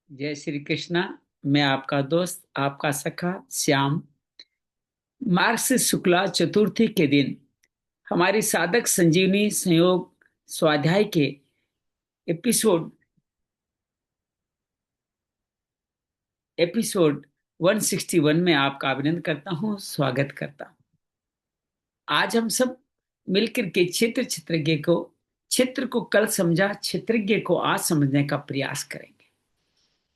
जय श्री कृष्णा। मैं आपका दोस्त, आपका सखा श्याम। मार्ग शुक्ला चतुर्थी के दिन हमारी साधक संजीवनी संयोग स्वाध्याय के एपिसोड एपिसोड 161 में आपका अभिनंदन करता हूं, स्वागत करता हूं। आज हम सब मिलकर के क्षेत्र को कल समझा, क्षेत्रज्ञ को आज समझने का प्रयास करेंगे।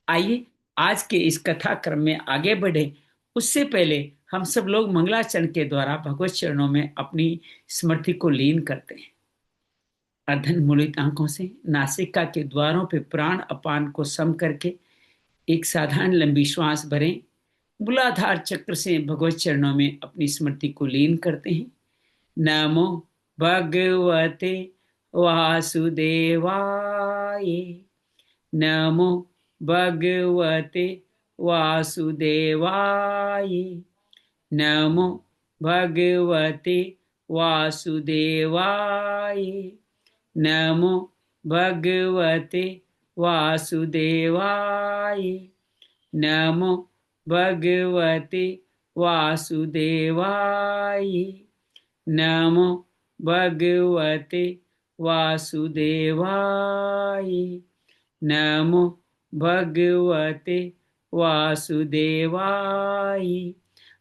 आइए आज के इस कथा क्रम में आगे बढ़े। उससे पहले हम सब लोग मंगलाचरण के द्वारा भगवत चरणों में अपनी स्मृति को लीन करते हैं। अर्धन मुड़ित आंखों से नासिका के द्वारों पे प्राण अपान को सम करके एक साधारण लंबी श्वास भरें। मूलाधार चक्र से भगवत चरणों में अपनी स्मृति को लीन करते हैं। नमो भगवते वासुदेवाय। नमो भगवते वासुदेवाय। नमो भगवते वासुदेवाय। नमो भगवते वासुदेवाय। नमो भगवते वासुदेवाय। नमो भगवते वासुदेवाय। नमो भगवते वासुदेवाय।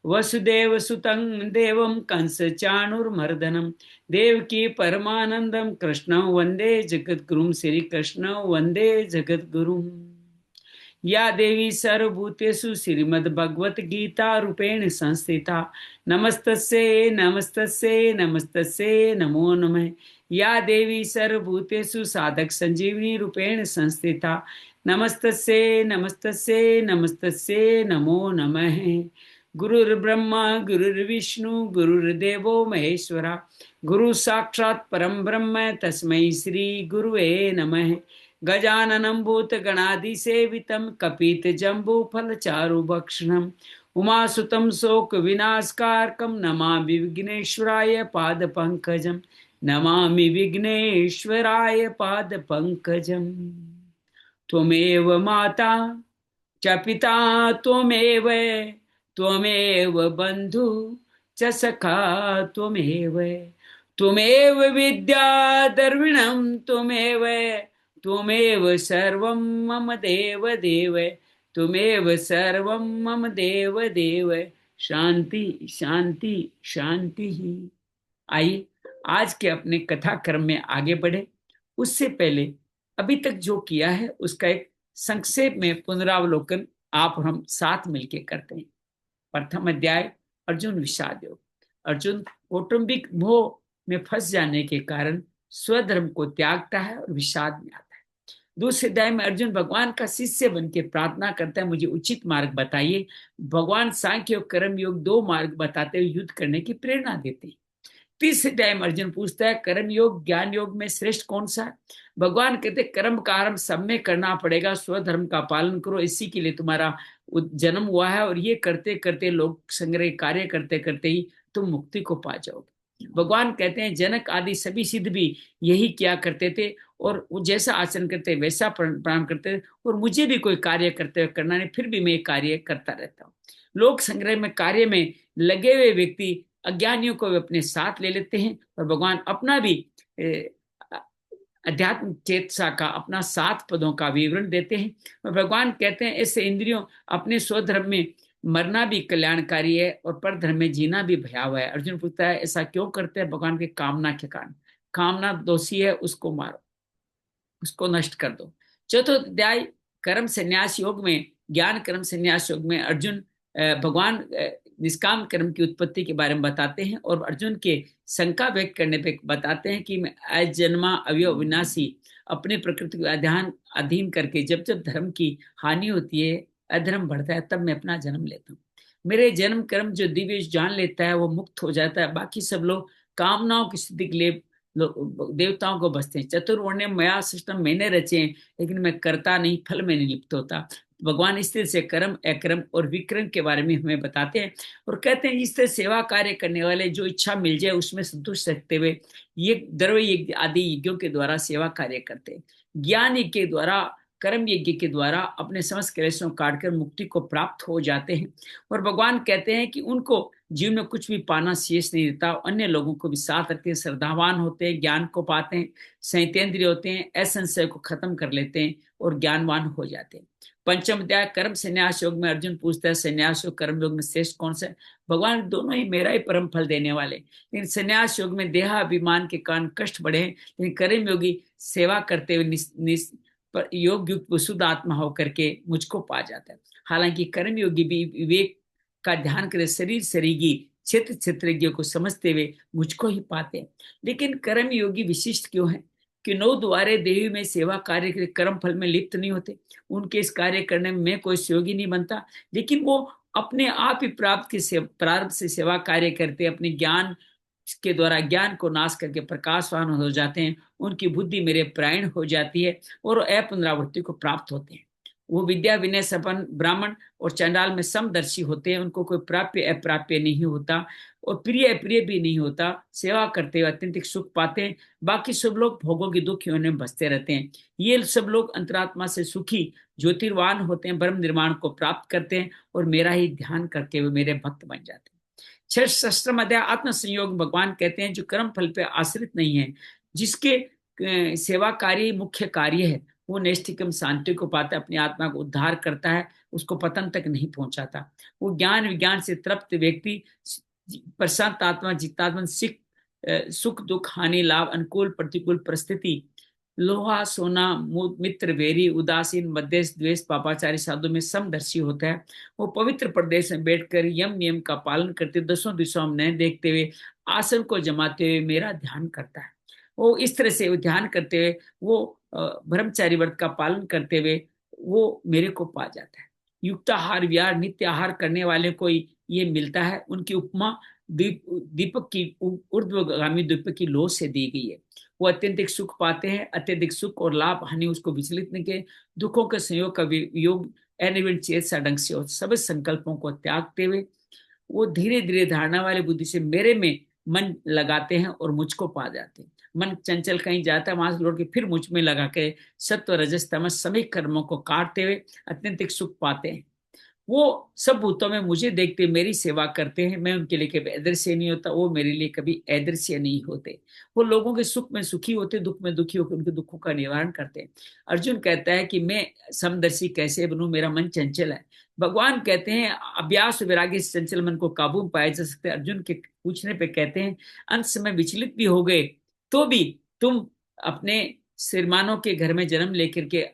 वसुदेव सुतं देवं कंस चाणूरमर्दनं देवकी परमानंदं कृष्णं वंदे जगद्गुरुं। श्री कृष्ण वंदे जगद्गुरुं। या देवी सर्वभूतेषु श्रीमद्भगवत गीता रूपेण संस्थिता नमस्तस्यै नमस्तस्यै नमस्तस्यै नमो नमः। या देवी सर्वभूतेषु साधक संजीवनी रूपेण संस्थिता नमस्तस्यै नमस्तस्यै नमस्तस्यै नमो नमः। गुरुर्ब्रह्मा गुरुर्विष्णु गुरुर्देवो महेश्वरा गुरु साक्षात् परम ब्रह्म तस्मै श्री गुरुवे नमः। गजाननं भूतगणाधिसेवितं कपितजम्बूफलचारुभक्षणम् उमासुतं शोकविनाशकारकं नमामि विघ्नेश्वराय पादपङ्कजं। नमामि विघ्नेश्वराय पादपङ्कजम्। त्वमेव माता च पिता त्वमेव त्वमेव बन्धु च सखा त्वमेव त्वमेव विद्या द्रविणं त्वमेव त्वमेव सर्वं मम देव देव त्वमेव सर्वं मम देव देव। शांति शांति शांति ही। आइए आज के अपने कथा क्रम में आगे बढ़े। उससे पहले अभी तक जो किया है उसका एक संक्षेप में पुनरावलोकन आप और हम साथ मिलकर करते हैं। प्रथम अध्याय अर्जुन विषाद योग। अर्जुन कौटुंबिक मोह में फंस जाने के कारण स्वधर्म को त्यागता है और विषाद में आता है। दूसरे अध्याय में अर्जुन भगवान का शिष्य बन के प्रार्थना करता है, मुझे उचित मार्ग बताइए। भगवान सांख्य योग कर्म योग दो मार्ग बताते हुए युद्ध करने की प्रेरणा देते हैं। तीसरे टाइम अर्जुन पूछता है कर्म योग ज्ञान योग में श्रेष्ठ कौन सा है। भगवान कहते कर्म का आरंभ सब में करना पड़ेगा, स्वधर्म का पालन करो, इसी के लिए तुम्हारा जन्म हुआ है और ये करते करते लोक संग्रह कार्य करते करते ही तुम मुक्ति को पा जाओगे। भगवान कहते हैं जनक आदि सभी सिद्ध भी यही किया करते थे और वो जैसा आचरण करते वैसा प्रणाम करते थे और मुझे भी कोई कार्य करते हुए करना नहीं, फिर भी मैं कार्य करता रहता हूँ। लोक संग्रह में कार्य में लगे हुए व्यक्ति अज्ञानियों को वे अपने साथ ले लेते हैं और भगवान अपना भी अध्यात्म चेतसा का अपना 7 पदों का विवरण देते हैं और भगवान कहते हैं ऐसे इंद्रियों अपने स्वधर्म में मरना भी कल्याणकारी है और परधर्म में जीना भी भयावह है। अर्जुन पूछता है ऐसा क्यों करते हैं। भगवान के कामना के कारण। कामना दोषी है, उसको मारो, उसको नष्ट कर दो। चतुर्थ अध्याय कर्म संन्यास योग में ज्ञान कर्म संन्यास योग में अर्जुन भगवान निष्काम कर्म की उत्पत्ति के बारे में बताते हैं और अर्जुन के शंका व्यक्त करने पे बताते हैं कि मैं अजन्मा अवयव विनाशी अपने प्रकृति को अधीन करके जब जब धर्म की हानि होती है, अधर्म बढ़ता है, तब मैं अपना जन्म लेता हूँ। मेरे जन्म कर्म जो दिव्य जान लेता है वो मुक्त हो जाता है। बाकी सब लोग कामनाओं की स्थिति के लिए देवताओं को बसते हैं। चतुर्वर्ण्य मया सिस्टम मैंने रचे हैं, लेकिन मैं करता नहीं, फल में नहीं लिप्त होता। भगवान इस तरह से कर्म अकर्म और विक्रम के बारे में हमें बताते हैं और कहते हैं इस तरह सेवा कार्य करने वाले जो इच्छा मिल जाए उसमें संतुष्ट रखते हुए ये द्रव्य यज्ञ आदि यज्ञों के द्वारा सेवा कार्य करते हैं। ज्ञान यज्ञ के द्वारा कर्म यज्ञ के द्वारा अपने समस्त क्लेशों को काटकर मुक्ति को प्राप्त हो जाते हैं। और भगवान कहते हैं कि उनको जीवन में कुछ भी पाना शेष नहीं रहता, अन्य लोगों को भी साथ रखते हैं, श्रद्धावान होते हैं, ज्ञान को पाते हैं, संयतेंद्रिय होते हैं, असंशय को खत्म कर लेते हैं और ज्ञानवान हो जाते हैं। पंचम अध्याय कर्म संन्यास योग में अर्जुन पूछता है संन्यास योग कर्म योग में श्रेष्ठ कौन सा है? भगवान दोनों ही मेरा ही परम फल देने वाले, लेकिन संन्यास योग में देहाभिमान के कारण कष्ट बढ़े हैं, लेकिन कर्म योगी सेवा करते हुए पर योग युक्त शुद्ध आत्मा होकर के मुझको पा जाता है। हालांकि कर्म योगी भी विवेक का ध्यान करे, शरीर शरीरी क्षेत्र क्षेत्रज्ञ को समझते हुए मुझको ही पाते हैं। लेकिन कर्म योगी विशिष्ट क्यों है कि नौ द्वारे देवी में सेवा कार्य के कर्म फल में लिप्त नहीं होते, उनके इस कार्य करने में मैं कोई सहयोगी नहीं बनता, लेकिन वो अपने आप ही प्रारब्ध से सेवा कार्य करते, अपने ज्ञान के द्वारा ज्ञान को नाश करके प्रकाशवान हो जाते हैं, उनकी बुद्धि मेरे प्रायण हो जाती है और अपुनरावृत्ति को प्राप्त होते हैं। वो विद्या विनय संपन्न ब्राह्मण और चंडाल में समदर्शी होते हैं, उनको कोई प्राप्य अप्राप्य नहीं होता और प्रिय अप्रिय भी नहीं होता, सेवा करते हुए अत्यंतिक सुख पाते हैं। बाकी सब लोग भोगों की दुख में बसते रहते हैं। ये सब लोग अंतरात्मा से सुखी ज्योतिर्वान होते हैं, ब्रह्म निर्माण को प्राप्त करते हैं और मेरा ही ध्यान करके वे मेरे भक्त बन जाते हैं। छठम अध्याय आत्म संयोग भगवान कहते हैं जो कर्म फल पे आश्रित नहीं है, जिसके सेवा कार्य मुख्य कार्य है, वो नैष्ठिकम शांति को पाता है, अपनी आत्मा को उद्धार करता है, उसको पतन तक नहीं पहुंचाता। वो ज्ञान विज्ञान से तृप्त व्यक्ति प्रशांत आत्मा जितात्मा सुख दुख हानि लाभ अनुकूल प्रतिकूल परिस्थिति लोहा सोना मित्र वेरी उदासीन मध्यस्थ द्वेष पापाचारी साधु में समदर्शी होता है। वो पवित्र प्रदेश में बैठकर यम नियम का पालन करते, दसों दिशाओं में नहीं देखते हुए आसन को जमाते हुए मेरा ध्यान करता है। वो इस तरह से ध्यान करते हुए वो ब्रह्मचारी व्रत का पालन करते हुए वो मेरे को पा जाता है। युक्ताहार विहार नित्य आहार करने वाले को ये मिलता है। उनकी उपमा दीपक की ऊर्ध्वगामी दीपक की लौ से दी गई है। वो अत्यंतिक सुख पाते हैं, अत्यधिक सुख और लाभ हानि उसको विचलित नहीं के, दुखों के संयोग का योग अनिर्विण चेत ढंग से और सब संकल्पों को त्यागते हुए वो धीरे धीरे धारणा वाली बुद्धि से मेरे में मन लगाते हैं और मुझको पा जाते हैं। मन चंचल कहीं जाता है, वहां से लौट के फिर मुझ में लगा के सत्व रजस तमस सभी कर्मों को काटते हुए अत्यंतिक सुख पाते हैं। वो सब भूतों में मुझे देखते मेरी सेवा करते हैं, मैं उनके लिए कभी अदृश्य नहीं होता, वो मेरे लिए कभी अदृश्य नहीं होते। वो लोगों के सुख में सुखी होते, दुख में दुखी होकर उनके दुखों का निवारण करते हैं। अर्जुन कहता है कि मैं समदर्शी कैसे बनूं, मेरा मन चंचल है। भगवान कहते हैं अभ्यास वैराग्य से चंचल मन को काबू में पाया जा सकता है। अर्जुन के पूछने पे कहते हैं अंत समय विचलित भी हो गए तो भी तुम अपने श्रीमानों के घर में जन्म लेकर के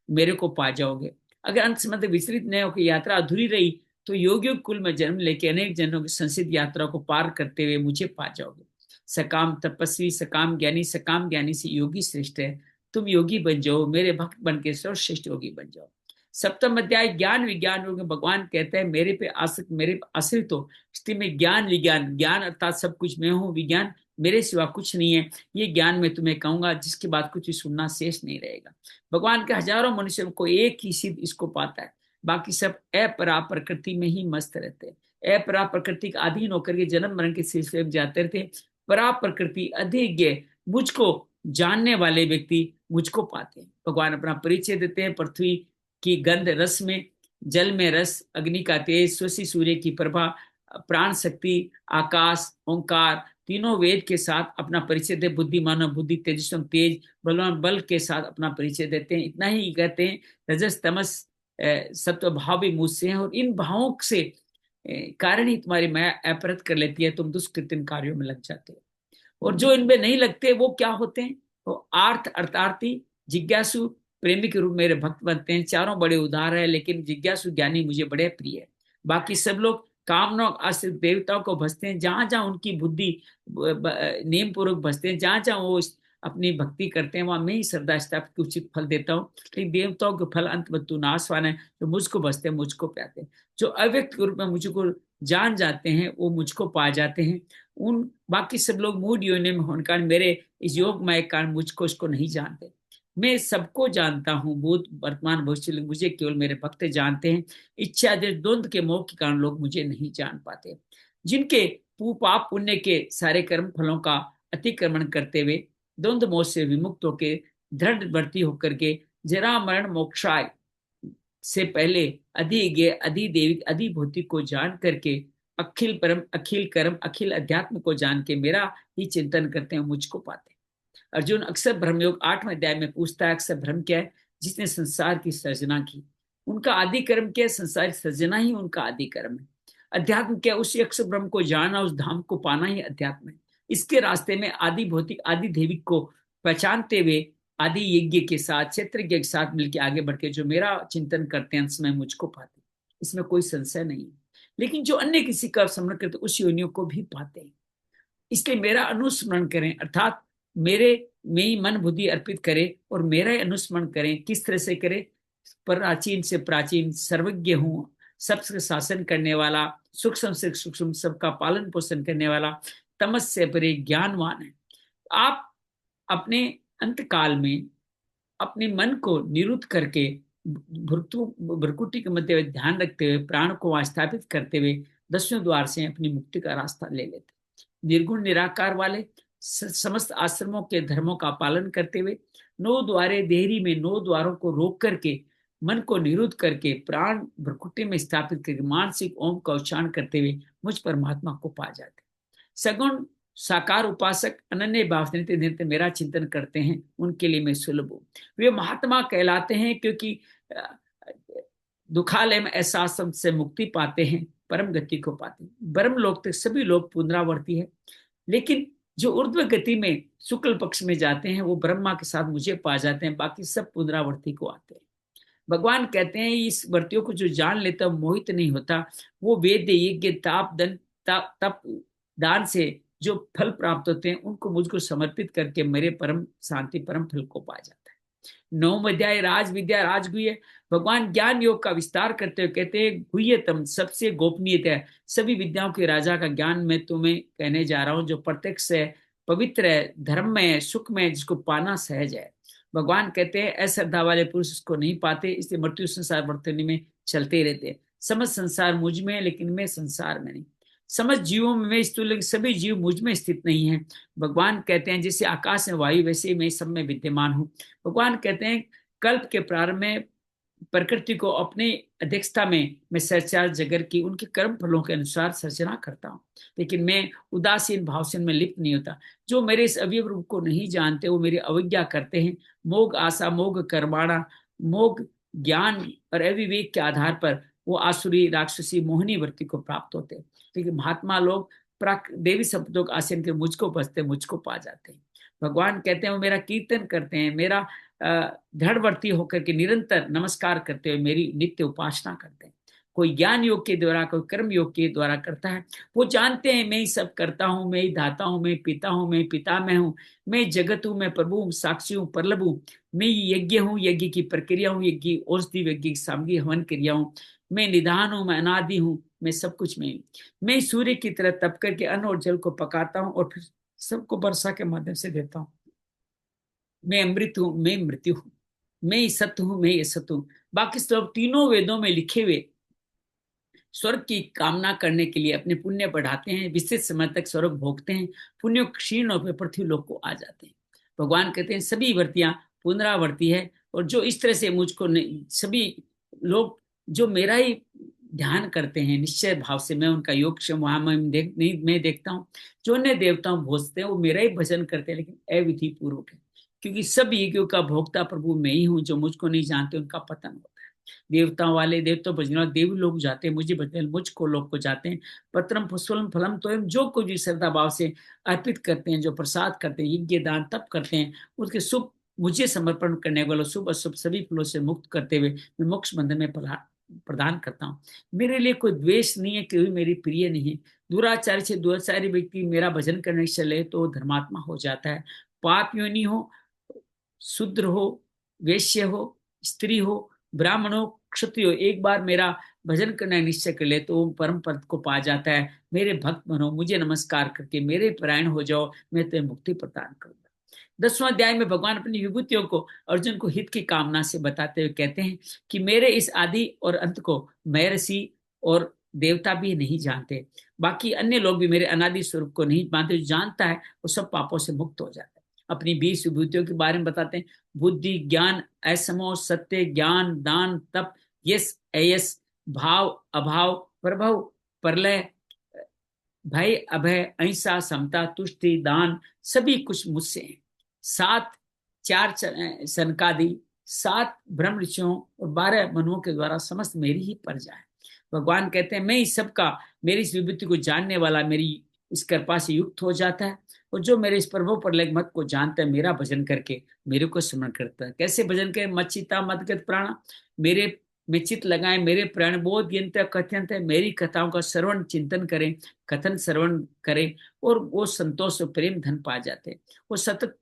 मेरे को पा जाओगे। अगर अंत समय तक विचलित नहीं होकर यात्रा अधूरी रही तो योगियों कुल में जन्म लेके अनेक जनों की संसिद्ध यात्रा को पार करते हुए मुझे पा जाओगे। सकाम तपस्वी सकाम ज्ञानी से योगी श्रेष्ठ है। तुम योगी बन जाओ, मेरे भक्त बन के सर्वश्रेष्ठ योगी बन जाओ। सप्तम अध्याय ज्ञान विज्ञान योग में भगवान कहते हैं मेरे पे आश्रित मेरे आश्रित हो स्थिति में ज्ञान विज्ञान, ज्ञान अर्थात सब कुछ मैं हूँ, विज्ञान मेरे सिवा कुछ नहीं है, ये ज्ञान मैं तुम्हें कहूंगा जिसके बाद कुछ भी सुनना शेष नहीं रहेगा। भगवान के हजारों मनुष्यों को एक ही सिद्ध इसको पाता है, बाकी सब अपरा प्रकृति में ही मस्त रहते हैं। अपरा प्रकृति का अधीन होकर के जन्म मरण के सिलसिले में जाते रहते हैं। परा प्रकृति अधिज्ञ मुझको जानने वाले व्यक्ति मुझको पाते हैं। भगवान अपना परिचय देते हैं, पृथ्वी की गंध रस में, जल में रस, अग्नि का तेज, स्वसी सूर्य की प्रभा, प्राण शक्ति, आकाश, ओंकार, तीनों वेद के साथ अपना परिचय दे। बुद्धिमान बुद्धि, तेजस्वी तेज, बलवान बल के साथ अपना परिचय देते हैं। इतना ही कहते हैं रजस तमस सत्व भाव भी मुझसे हैं और इन भावों से कारण ही तुम्हारी माया अपहृत कर लेती है, तुम दुष्कृत्य कार्यों में लग जाते हो। और जो इनमें नहीं लगते वो क्या होते हैं? वो आर्थ अर्थार्थी जिज्ञासु प्रेमी के रूप में मेरे भक्त बनते हैं। चारों बड़े उदार है, लेकिन जिज्ञासु ज्ञानी मुझे बड़े प्रिय है। बाकी सब लोग कामना आश्रित देवताओं को भजते हैं, जहां जहां उनकी बुद्धि नियम पूर्वक भजते हैं, जहां जहां वो अपनी भक्ति करते हैं, वहां मैं ही श्रद्धा स्थापित उचित फल देता हूँ। लेकिन देवताओं के फल अंत बतु नाशवान है, जो मुझको भजते हैं मुझको प्याते हैं। जो अव्यक्त रूप में मुझको जान जाते हैं वो मुझको पा जाते हैं। उन बाकी सब लोग मूड योनि में होने कारण मेरे इस योगमय कारण मुझको इसको नहीं जानते। मैं सबको जानता हूँ, भूत वर्तमान भविष्य मुझे केवल मेरे भक्त जानते हैं। इच्छा द्वंद्व के मोह के कारण लोग मुझे नहीं जान पाते। जिनके पाप पुण्य के सारे कर्म फलों का अतिक्रमण करते हुए द्वंद्व मोह से विमुक्त होकर दृढ़ वर्ती होकर के जरा मरण मोक्षाय से पहले अधिज्ञ अधिदेविक अधिभौतिक को जान करके अखिल परम अखिल कर्म अखिल अध्यात्म को जान के मेरा ही चिंतन करते हैं, मुझको पाते हैं। अर्जुन अक्सर ब्रह्मयोग 8वें अध्याय में पूछता है, अक्सर ब्रह्म क्या है? जिसने संसार की सर्जना की। उनका आदि कर्म क्या है? संसार की सर्जना ही उनका आदि कर्म है। अध्यात्म क्या? उसी अक्षर ब्रह्म को जानना, उस धाम को पाना ही अध्यात्म है। इसके रास्ते में आदि भौतिक आदि देविक को पहचानते हुए आदि यज्ञ के साथ क्षेत्र के साथ मिलकर आगे बढ़ के जो मेरा चिंतन करते हैं, अंत में मुझको पाते हैं। इसमें कोई संशय नहीं है। लेकिन जो अन्य किसी का स्मरण करते उस योनियों को भी पाते हैं। इसलिए मेरा अनुस्मरण करें, अर्थात मेरे में ही मन बुद्धि अर्पित करें और मेरा ही अनुस्मरण करें। किस तरह से करें? प्राचीन से प्राचीन सर्वज्ञ हूं, सबसे शासन करने वाला, सूक्ष्म से सूक्ष्म सबका पालन पोषण करने वाला, तमस से परे ज्ञानवान है। आप अपने अंत काल में अपने मन को निरुद्ध करके भ्रुकुटी के मध्य ध्यान रखते हुए प्राण को स्थापित करते हुए 10वें द्वार से अपनी मुक्ति का रास्ता ले लेते। निर्गुण निराकार वाले समस्त आश्रमों के धर्मों का पालन करते हुए 9 द्वारे देहरी में 9 द्वारों को रोक करके मन को निरुद्ध करके प्राण भ्रुकुटी में स्थापित करके मानसिक ओम का उच्चारण करते हुए मुझ परमात्मा को पा जाते। सगुण साकार उपासक अनन्य भाव से नित्य नित्य मेरा चिंतन करते हैं, उनके लिए मैं सुलभ हूँ। वे महात्मा कहलाते हैं क्योंकि दुखालय में ऐसा से मुक्ति पाते हैं, परम गति को पाते हैं। ब्रह्म लोक तक सभी लोग पुनरावर्ती है, लेकिन जो ऊर्ध्व गति में शुक्ल पक्ष में जाते हैं वो ब्रह्मा के साथ मुझे पा जाते हैं, बाकी सब पुनरावर्ती को आते हैं। भगवान कहते हैं इस वर्तियों को जो जान लेता मोहित नहीं होता, वो वेद यज्ञ ताप दन तप दान से जो फल प्राप्त होते हैं उनको मुझको समर्पित करके मेरे परम शांति परम फल को पा जाता है। 9वां अध्याय राज विद्या राजगुह्य। भगवान ज्ञान योग का विस्तार करते हुए कहते हैं गुह्यतम सबसे गोपनीय है सभी विद्याओं के राजा का ज्ञान मैं तुम्हें कहने जा रहा हूं, जो प्रत्यक्ष है, पवित्र है, धर्म में है, सुख में है, जिसको पाना सहज है। भगवान कहते हैं अश्रद्धा वाले पुरुष इसको नहीं पाते, इसलिए मृत्यु संसार वर्तनी में चलते रहते हैं। समझ संसार मुझ में है लेकिन मैं संसार में नहीं। समझ जीवों में स्थित लेकिन सभी जीव मुझ में स्थित नहीं है। भगवान कहते हैं जैसे आकाश में वायु वैसे मैं सब में विद्यमान हूँ। भगवान कहते हैं कल्प के प्रारंभ में प्रकृति को अपनी अध्यक्षता में मैं संचार जगत की उनके कर्म फलों के अनुसार सर्जना करता हूँ, लेकिन मैं उदासीन भावसीन में लिप्त नहीं होता। जो मेरे इस अवयव रूप को नहीं जानते वो मेरी अवज्ञा करते हैं। मोग आशा मोग कर्माणा मोग ज्ञान और अविवेक के आधार पर वो आसुरी राक्षसी मोहिनी वृत्ति को प्राप्त होते हैं, लेकिन महात्मा लोग देवी शब्दों का आसन के मुझको बसते मुझको पा जाते हैं। भगवान कहते हैं वो मेरा कीर्तन करते हैं, मेरा दृढ़वर्ती होकर के निरंतर नमस्कार करते हुए मेरी नित्य उपासना करते हैं। कोई ज्ञान योग के द्वारा कोई कर्म योग के द्वारा करता है, वो जानते हैं मैं ही सब करता हूँ, मैं ही दाता हूँ, मैं पिता हूँ, मैं पिता में हूँ, मैं जगत हूँ, मैं प्रभु हूँ, साक्षी हूँ, परलभ हूँ, मैं यज्ञ हूँ, यज्ञ की प्रक्रिया हूँ, यज्ञ औषधि यज्ञ की सामग्री हवन क्रिया हूँ, मैं निधान हूँ, मैं अनादि हूँ, मैं सब कुछ मैं सूर्य की तरह तप करके अन्न और जल को पकाता हूँ और फिर सबको वर्षा के माध्यम से देता हूँ। मैं अमृत हूं, मैं मृत्यु हूं, मैं ही सत्य हूं, मैं ही सत्य हूं। बाकी सब तीनों वेदों में लिखे हुए स्वर्ग की कामना करने के लिए अपने पुण्य बढ़ाते हैं, विशेष समय तक स्वर्ग भोगते हैं, पुण्य क्षीण होकर पृथ्वी लोक को आ जाते हैं। भगवान कहते हैं सभी वर्तियां पुनरावर्ती है, और जो इस तरह से मुझको सभी लोग जो मेरा ही ध्यान करते हैं निश्चय भाव से, मैं उनका योग वहां मैं देखता हूँ। जो अन्य देवताओं भोजते हैं वो मेरा ही भजन करते हैं, लेकिन अविधि पूर्वक है, क्योंकि सब यज्ञों का भोक्ता प्रभु मैं ही हूँ। जो मुझको नहीं जानते उनका पतन होता है। देवताओं वाले देवता भजन देव लोग जाते हैं मुझे भजन, मुझको लोग को जाते हैं। पत्रम पुष्पलम फलम तो जो कुछ भी श्रद्धा भाव से अर्पित करते हैं, जो प्रसाद करते हैं, यज्ञ दान तप करते हैं, उसके शुभ मुझे समर्पण करने वालों शुभ अशुभ सभी फलों से मुक्त करते हुए मैं मोक्ष बंधन में प्रदान करता हूँ। मेरे लिए कोई द्वेष नहीं है, कोई मेरी प्रिय नहीं है। दुराचार्य से दुराचारी व्यक्ति मेरा भजन करने से चले तो धर्मात्मा हो जाता है। पाप योनि हो, शूद्र हो, वैश्य हो, स्त्री हो, ब्राह्मण हो, क्षत्रिय हो, एक बार मेरा भजन करना निश्चय कर ले तो परम पद को पा जाता है। मेरे भक्त बनो, मुझे नमस्कार करके मेरे परायण हो जाओ, मैं तुम्हें मुक्ति प्रदान करूंगा। 10वां अध्याय में भगवान अपनी विभूतियों को अर्जुन को हित की कामना से बताते हुए कहते हैं कि मेरे इस आदि और अंत को महर्षि और देवता भी नहीं जानते, बाकी अन्य लोग भी मेरे अनादि स्वरूप को नहीं मानते। जो जानता है वो सब पापों से मुक्त हो जाता है। अपनी 20 विभूतियों के बारे में बताते हैं। बुद्धि, ज्ञान, असमो, सत्य, ज्ञान, दान, तप, यस, अयस, भाव, अभाव, प्रभव, प्रलय, भय, अभय, अहिंसा, समता, तुष्टि, दान, सभी कुछ मुझसे हैं। 7 चार सनकादि, 7 ब्रह्म ऋषियों और 12 मनुओं के द्वारा समस्त मेरी ही प्रजा है। भगवान कहते हैं मैं इस सबका, मेरी इस विभूति को जानने वाला मेरी इस कृपा से युक्त हो जाता है, और जो मेरे इस प्रभु प्रलय मत को जानता है, मेरा भजन करके मेरे को स्मरण करता है। कैसे भजन करे? मच्चिता मदगत प्राण, मेरे में चित लगाए, मेरे प्राण बोध यंत्र कथ्यंत है, मेरी कथाओं का श्रवण चिंतन करें, कथन श्रवण करें, और वो संतोष और प्रेम धन पा जाते हैं। वो सतत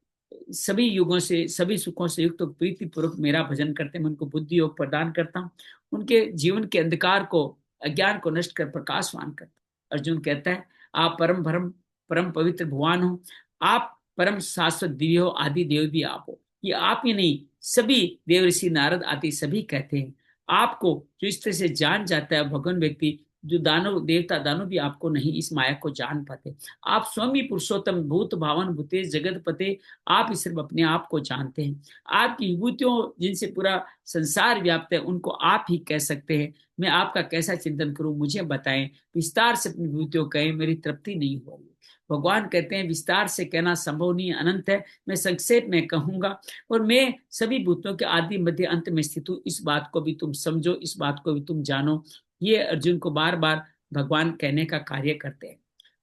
सभी युगों से, सभी सुखों से युक्त प्रीति पूर्वक मेरा भजन करते हैं। मैं उनको बुद्धि योग प्रदान करता हूँ, उनके जीवन के अंधकार को, अज्ञान को नष्ट कर प्रकाशवान करता हूँ। अर्जुन कहता है आप परम भरम परम पवित्र भगवान हो, आप परम शाश्वत दिव्य हो, आदि देव भी आप हो। ये आप ही नहीं, सभी देव ऋषि नारद आदि सभी कहते हैं आपको। जो इस तरह से जान जाता है भगवान व्यक्ति, जो दानव देवता दानव भी आपको नहीं इस माया को जान पाते। आप स्वामी पुरुषोत्तम भूत भावन भूते जगत पते, आप ही सिर्फ अपने आप को जानते हैं। आपकी विभूतियों जिनसे पूरा संसार व्याप्त है, उनको आप ही कह सकते हैं। मैं आपका कैसा चिंतन करूं, मुझे बताएं, विस्तार से अपनी विभूतियों कहें, मेरी तृप्ति नहीं हो रही। भगवान कहते हैं विस्तार से कहना संभव नहीं, अनंत है, मैं संक्षेप में कहूंगा। और मैं सभी भूतों के आदि मध्य अंत में स्थित हूँ, इस बात को भी तुम समझो, इस बात को भी तुम जानो। ये अर्जुन को बार बार भगवान कहने का कार्य करते हैं।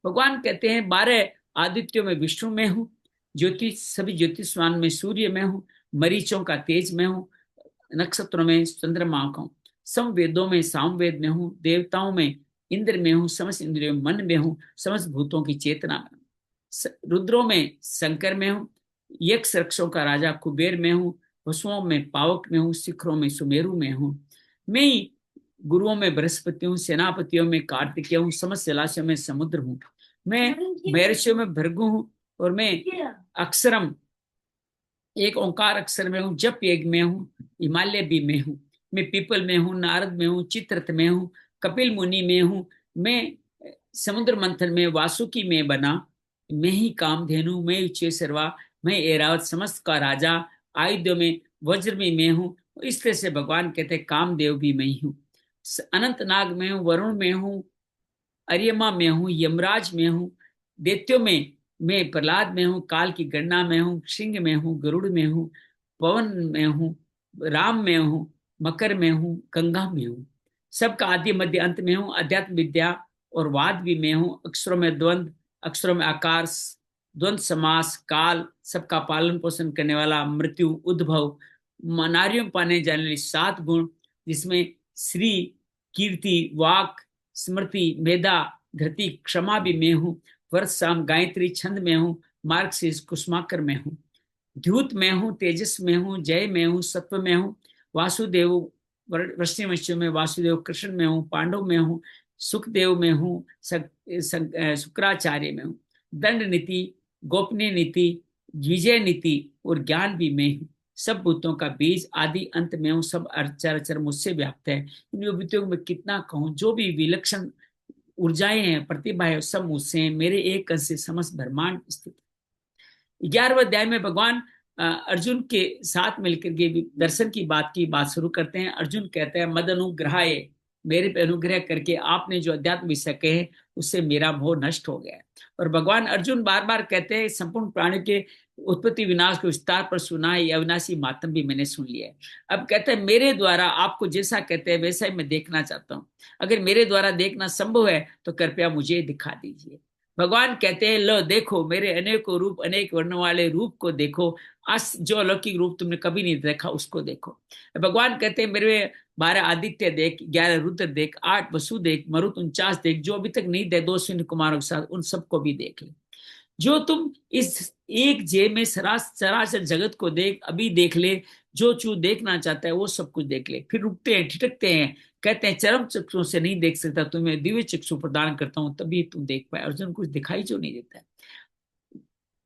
भगवान कहते हैं 12 आदित्यों में विष्णु में हूँ, ज्योतिष सभी ज्योतिषवान में सूर्य में हूँ, मरीचों का तेज में हूँ, नक्षत्रों में चंद्रमा का हूँ, समवेदों में सामवेद में हूँ, देवताओं में इंद्र में हूँ, समस्त इंद्रियों में मन में हूँ, समस्त भूतों की चेतना में हूँ, रुद्रों में शंकर में हूँ, यक्ष रक्षों का राजा कुबेर में हूँ, वसुओं में पावक में हूँ, शिखरों में सुमेरु में हूँ। मैं ही गुरुओं में बृहस्पति हूँ, सेनापतियों में कार्तिकेय हूँ, समस्त जलाशयों में समुद्र हूँ। मैं महर्षियों में भृगु हूँ, और मैं अक्षरम एक ओंकार अक्षर में हूँ, जप यज्ञ में हूँ, हिमालय भी में हूँ। मैं पीपल में हूँ, नारद में हूँ, चित्ररथ में हूँ, कपिल मुनि में हूँ। मैं समुद्र मंथन में वासुकी में बना, मैं ही कामधेनु, मैं उच्चैसर्वा, मैं ऐरावत समस्त का राजा, आयुध्यों में वज्र में मैं हूँ। इस तरह से भगवान कहते हैं कामदेव भी मैं ही हूँ, अनंत नाग में हूँ, वरुण में हूँ, अरियमा में हूँ, यमराज में हूँ, दैत्यों में मैं प्रहलाद में हूँ, काल की गणना में हूँ, सिंह में हूँ, गरुड़ में हूँ, पवन में हूँ, राम में हूँ, मकर में हूँ, गंगा में हूँ, सबका आदि मध्य अंत में हूँ, अध्यात्म विद्या और वाद भी में हूँ, अक्षरों में द्वंद्व, अक्षरों में आकार, द्वंद्व समास, काल, सबका पालन पोषण करने वाला, मृत्यु, उद्भव, नारियों में पाने जाने वाली 7 गुण, जिसमें श्री, कीर्ति, वाक, स्मृति, मेधा, धृति, क्षमा भी मैं हूँ, वर्ष शाम गायत्री छंद में हूँ, मार्क्सिस कुसुमाकर में हूँ, द्यूत में हूँ, तेजस में हूँ, जय में हूँ, सत्व में हूँ, वासुदेव वृष्णि में वासुदेव, कृष्ण में हूँ, पांडव में हूँ, सुखदेव में हूँ, शुक्राचार्य में हूँ, दंड नीति, गोपनीय नीति, विजय नीति और ज्ञान भी मैं हूँ। सब भूतों का बीज आदि अंत में हूँ, सब अचर अचर मुझसे व्याप्त है। इन विभूतियों में कितना कहूँ, जो भी विलक्षण ऊर्जाएं हैं, प्रतिभाएं, सब मुझसे हैं, मेरे एक अंश से समस्त ब्रह्मांड स्थित। 11वें अध्याय में भगवान अर्जुन के साथ मिलकर के दर्शन की बात शुरू करते हैं। अर्जुन कहते हैं मद अनुग्रहाय, मेरे पे अनुग्रह करके आपने जो अध्यात्म विषय कहे उससे मेरा मोह नष्ट हो गया। और भगवान अर्जुन बार बार कहते हैं संपूर्ण प्राणी के उत्पत्ति विनाश को विस्तार पर सुना है, अविनाशी मातम भी मैंने सुन लिया है। अब कहते हैं मेरे द्वारा आपको जैसा कहते हैं वैसा ही मैं देखना चाहता हूँ। अगर मेरे द्वारा देखना संभव है तो कृपया मुझे दिखा दीजिए। भगवान कहते हैं लो देखो मेरे अनेकों रूप, अनेक वर्ण वाले रूप को देखो, आज जो अलौकिक रूप तुमने कभी नहीं देखा उसको देखो। भगवान कहते हैं मेरे 12 आदित्य देख, 11 रुद्र देख, 8 वसु देख, मरुत 49 देख, जो अभी तक नहीं दे 2 शून्य कुमारों के साथ, उन सबको भी देख ले। जो तुम इस एक जे में सरासर जगत को देख, अभी देख ले, जो चू देखना चाहता है वो सब कुछ देख ले। फिर रुकते हैं, ठिठकते हैं, कहते हैं चरम चक्षुओं से नहीं देख सकता, तुम्हें दिव्य चक्षु प्रदान करता हूं तभी तुम देख पाए। अर्जुन कुछ दिखाई जो नहीं देता है।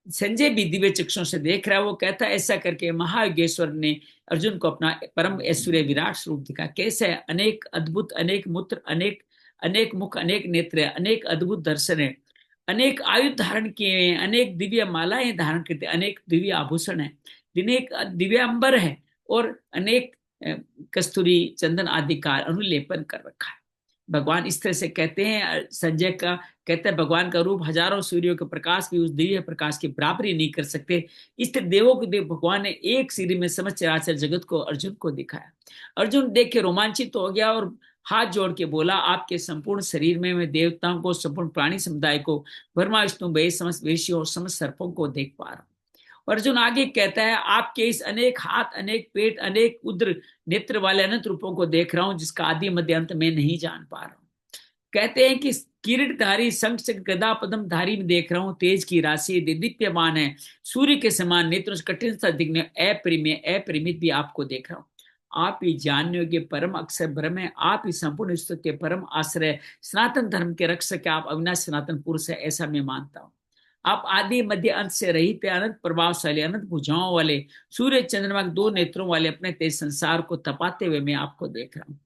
संजय भी दिव्य चक्षुओं से देख रहा है। वो कहता है ऐसा करके महायोगेश्वर ने अर्जुन को अपना परम ऐश्वर्य विराट स्वरूप दिखा। कैसे है? अनेक अद्भुत, अनेक मूत्र, अनेक अनेक मुख, अनेक नेत्र, अनेक अद्भुत दर्शन है, अनेक आयुध धारण किए हैं, अनेक दिव्य मालाएं धारण करते, अनेक दिव्य आभूषण है, अनेक दिव्य अंबर है, और अनेक कस्तूरी चंदन आदि का अनुलेपन कर रखा है। भगवान इस तरह से कहते हैं, संजय का कहते हैं भगवान का रूप हजारों सूर्यों के प्रकाश भी उस दिव्य प्रकाश की बराबरी नहीं कर सकते। इस तरह देवों के देव भगवान ने एक सीढ़ी में समस्त चराचर जगत को अर्जुन को दिखाया। अर्जुन देख के रोमांचित तो हो गया और हाथ जोड़ के बोला, आपके संपूर्ण शरीर में मैं देवताओं को, संपूर्ण प्राणी समुदाय को, ब्रह्मा विष्णु महेश समस्त वेशियों और समस्त सर्पों को देख पा रहा हूं। अर्जुन आगे कहता है, आपके इस अनेक हाथ, अनेक पेट, अनेक उद्र नेत्र वाले अनंत रूपों को देख रहा हूं, जिसका आदि मध्य अंत में नहीं जान पा रहा हूं। कहते हैं कि किरीटधारी शंख चक्र गदा पद्म धारी में देख रहा हूं, तेज की राशि दीप्यमान है, सूर्य के समान नेत्रों से कठिन सा दिखने अप्रिमेय अपरिमित भी आपको देख रहा हूं। आप ही जानने योग्य परम अक्षर ब्रह्म है, आप ही संपूर्ण विश्व के परम आश्रय, सनातन धर्म के रक्षक, आप अविनाश सनातन पुरुष है, ऐसा मैं मानता हूं। आप आदि मध्य अंत से रहित, अनंत प्रभावशाली, अनंत भुजाओं वाले, सूर्य चंद्रमा के दो नेत्रों वाले अपने तेज संसार को तपाते हुए मैं आपको देख रहा हूँ।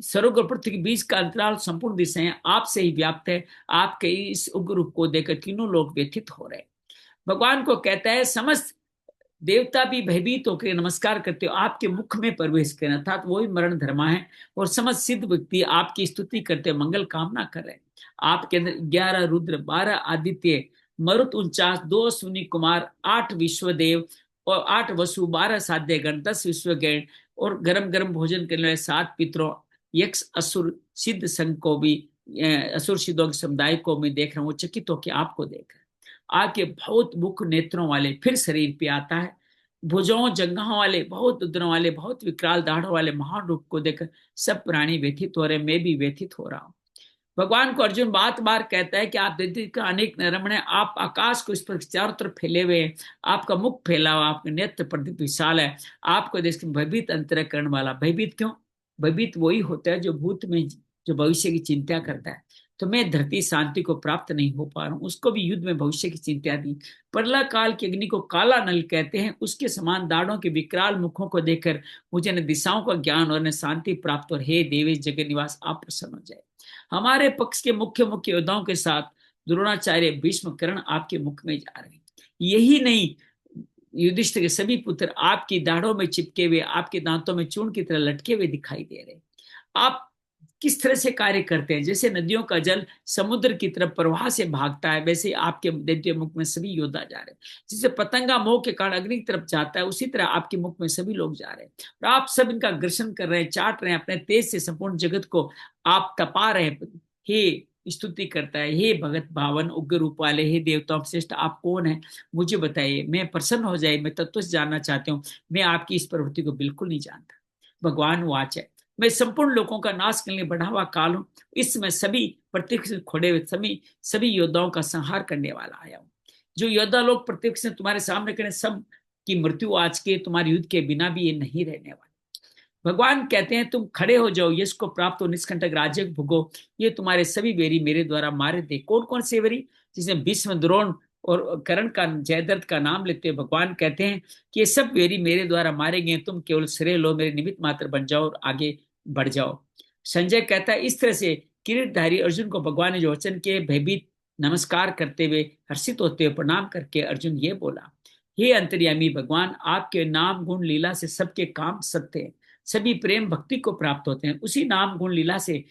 स्वर्ग और पृथ्वी के बीच का अंतराल संपूर्ण दिशाएं आपसे ही व्याप्त है। आपके इस उग्र रूप को देखकर तीनों लोग व्यथित हो रहे। भगवान को कहता है, समस्त देवता भी भयभीत होकर नमस्कार करते हो, आपके मुख में प्रवेश करें, अर्थात वही मरण धर्मा है, और समस्त सिद्ध व्यक्ति आपकी स्तुति करते मंगल कामना कर रहे हैं। आपके अंदर 11 रुद्र, 12 आदित्य, मरुत 49, 2 अश्विनी कुमार, 8 विश्वदेव और 8 वसु, 12 साध्य गण, 10 विश्वगण, और गरम गरम भोजन करने वाले 7 पितरों, यक्ष असुर सिद्ध संघ को भी, असुर सिद्धों के समुदाय को मैं देख रहा हूँ, चकित होकर आपको देख रहा हूँ। आके बहुत मुख नेत्रों वाले फिर शरीर पे आता है, भुजाओं जंघाओं वाले, बहुत उदरों वाले, बहुत विकराल दाढ़ों वाले महान रूप को देखकर सब प्राणी व्यथित हो रहे, मैं भी व्यथित हो रहा हूँ। भगवान को अर्जुन बात बार कहता है कि आप दृष्टि का अनेक नरमण है, आप आकाश को इस पर चारों तरफ फैले हुए हैं, आपका मुख फैला हुआ, आपके नेत्र प्रदीप विशाल है, आपको देश के भयभीत अंतरकरण वाला। भयभीत क्यों? भयभीत वही होता है जो भूत में, जो भविष्य की चिंता करता है। तो मैं धरती शांति को प्राप्त नहीं हो पा रहा हूँ, उसको भी युद्ध में भविष्य की चिंता दी। प्रलय काल की अग्नि को काला नल कहते हैं, उसके समान दाढ़ों के विकराल मुखों को देखकर मुझे न दिशाओं का ज्ञान और न शांति प्राप्त, और हे देवी जगत निवास आप प्रसन्न हो जाए। हमारे पक्ष के मुख्य मुख्य योद्धाओं के साथ द्रोणाचार्य, भीष्म, कर्ण आपके मुख में जा रहे हैं। यही नहीं, युधिष्ठिर के सभी पुत्र आपकी दाढ़ों में चिपके हुए, आपके दांतों में चूर्ण की तरह लटके हुए दिखाई दे रहे हैं। आप किस तरह से कार्य करते हैं? जैसे नदियों का जल समुद्र की तरफ प्रवाह से भागता है, वैसे आपके दैत्य मुख में सभी योद्धा जा रहे हैं। जिसे पतंगा मोह के कारण अग्नि की तरफ जाता है, उसी तरह आपके मुख में सभी लोग जा रहे हैं, और आप सब इनका ग्रसन कर रहे हैं, चाट रहे हैं, अपने तेज से संपूर्ण जगत को आप तपा रहे हैं। हे स्तुति करता है, हे भगत भावन उग्र रूप वाले, हे देवताओं श्रेष्ठ, आप कौन है? मुझे बताइए, मैं प्रसन्न हो जाए, मैं तत्व से जानना चाहती हूँ, मैं आपकी इस प्रवृत्ति को बिल्कुल नहीं जानता। भगवान वाच है, मैं संपूर्ण लोगों का नाश करने बढ़ा हुआ काल हूं, इस समय सभी प्रत्यक्ष खोड़े हुए सभी योद्धाओं का संहार करने वाला आया हूं। जो योद्धा लोग प्रत्यक्ष तुम्हारे सामने करें, सब की मृत्यु आज के तुम्हारे युद्ध के बिना भी ये नहीं रहने वाले। भगवान कहते हैं, तुम खड़े हो जाओ, यश को प्राप्त हो, निष्कंटक राज्य भोगो, ये तुम्हारे सभी वेरी मेरे द्वारा मारे थे। कौन कौन से वेरी? जिसमें भीष्म, द्रोण और कर्ण का, जयद्रथ का नाम लेते हैं। भगवान कहते हैं कि ये सब वेरी मेरे द्वारा मारे गए, तुम केवल श्रेय लो, मेरे निमित्त मात्र बन जाओ और आगे बढ़ जाओ। संजय कहता है, इस तरह से किरीटधारी अर्जुन को भगवान ने जो वचन के, भयभीत नमस्कार करते हुए, हर्षित होते हुए प्रणाम करके अर्जुन ये बोला, हे अंतर्यामी भगवान, आपके नाम गुण लीला से सबके काम सत्य है, सभी प्रेम भक्ति को प्राप्त होते हैं। उसी नाम गुण लीला से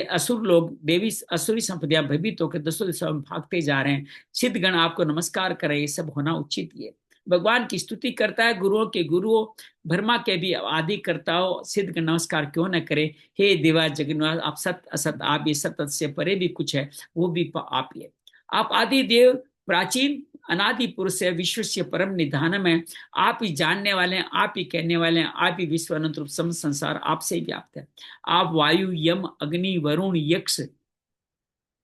असुर लोग, देवी असुरी संपदा भयभीत होकर दसों दिशाओं में भागते जा रहे हैं। सिद्ध गण आपको नमस्कार करें, ये सब होना उचित ही है। भगवान की स्तुति करता है, गुरुओं के गुरुओं, ब्रह्मा के भी आदि करताओ, सिद्ध गण नमस्कार क्यों न करे। हे देवा जगन्नाथ, आप सत असत, आप ये सत से परे भी कुछ है, वो भी आप ही है। आप आदि देव, प्राचीन अनादि पुरुष है, विश्व से परम निधानम है। आप ही जानने वाले हैं, आप ही कहने वाले हैं, आप ही विश्व अनंत रूप सम संसार आपसे ही व्याप्त है। आप वायु, यम, अग्नि, वरुण, यक्ष,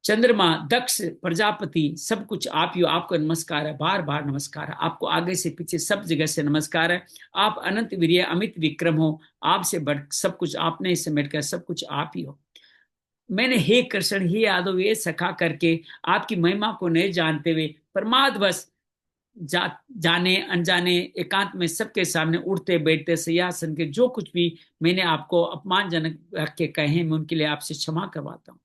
चंद्रमा, दक्ष, प्रजापति, सब कुछ आप ही हो। आपको नमस्कार है, बार बार नमस्कार है, आपको आगे से पीछे सब जगह से नमस्कार है। आप अनंत वीर्य, अमित विक्रम हो, आपसे बढ़ सब कुछ आपने समेट कर सब कुछ आप ही हो। मैंने हे कृष्ण, हे यादव, ये सखा करके आपकी महिमा को नहीं जानते हुए प्रमादवश जाने अनजाने एकांत में सबके सामने उठते बैठते सिंहासन के जो कुछ भी मैंने आपको अपमानजनक रख के कहे, मैं उनके लिए आपसे क्षमा करवाता हूँ।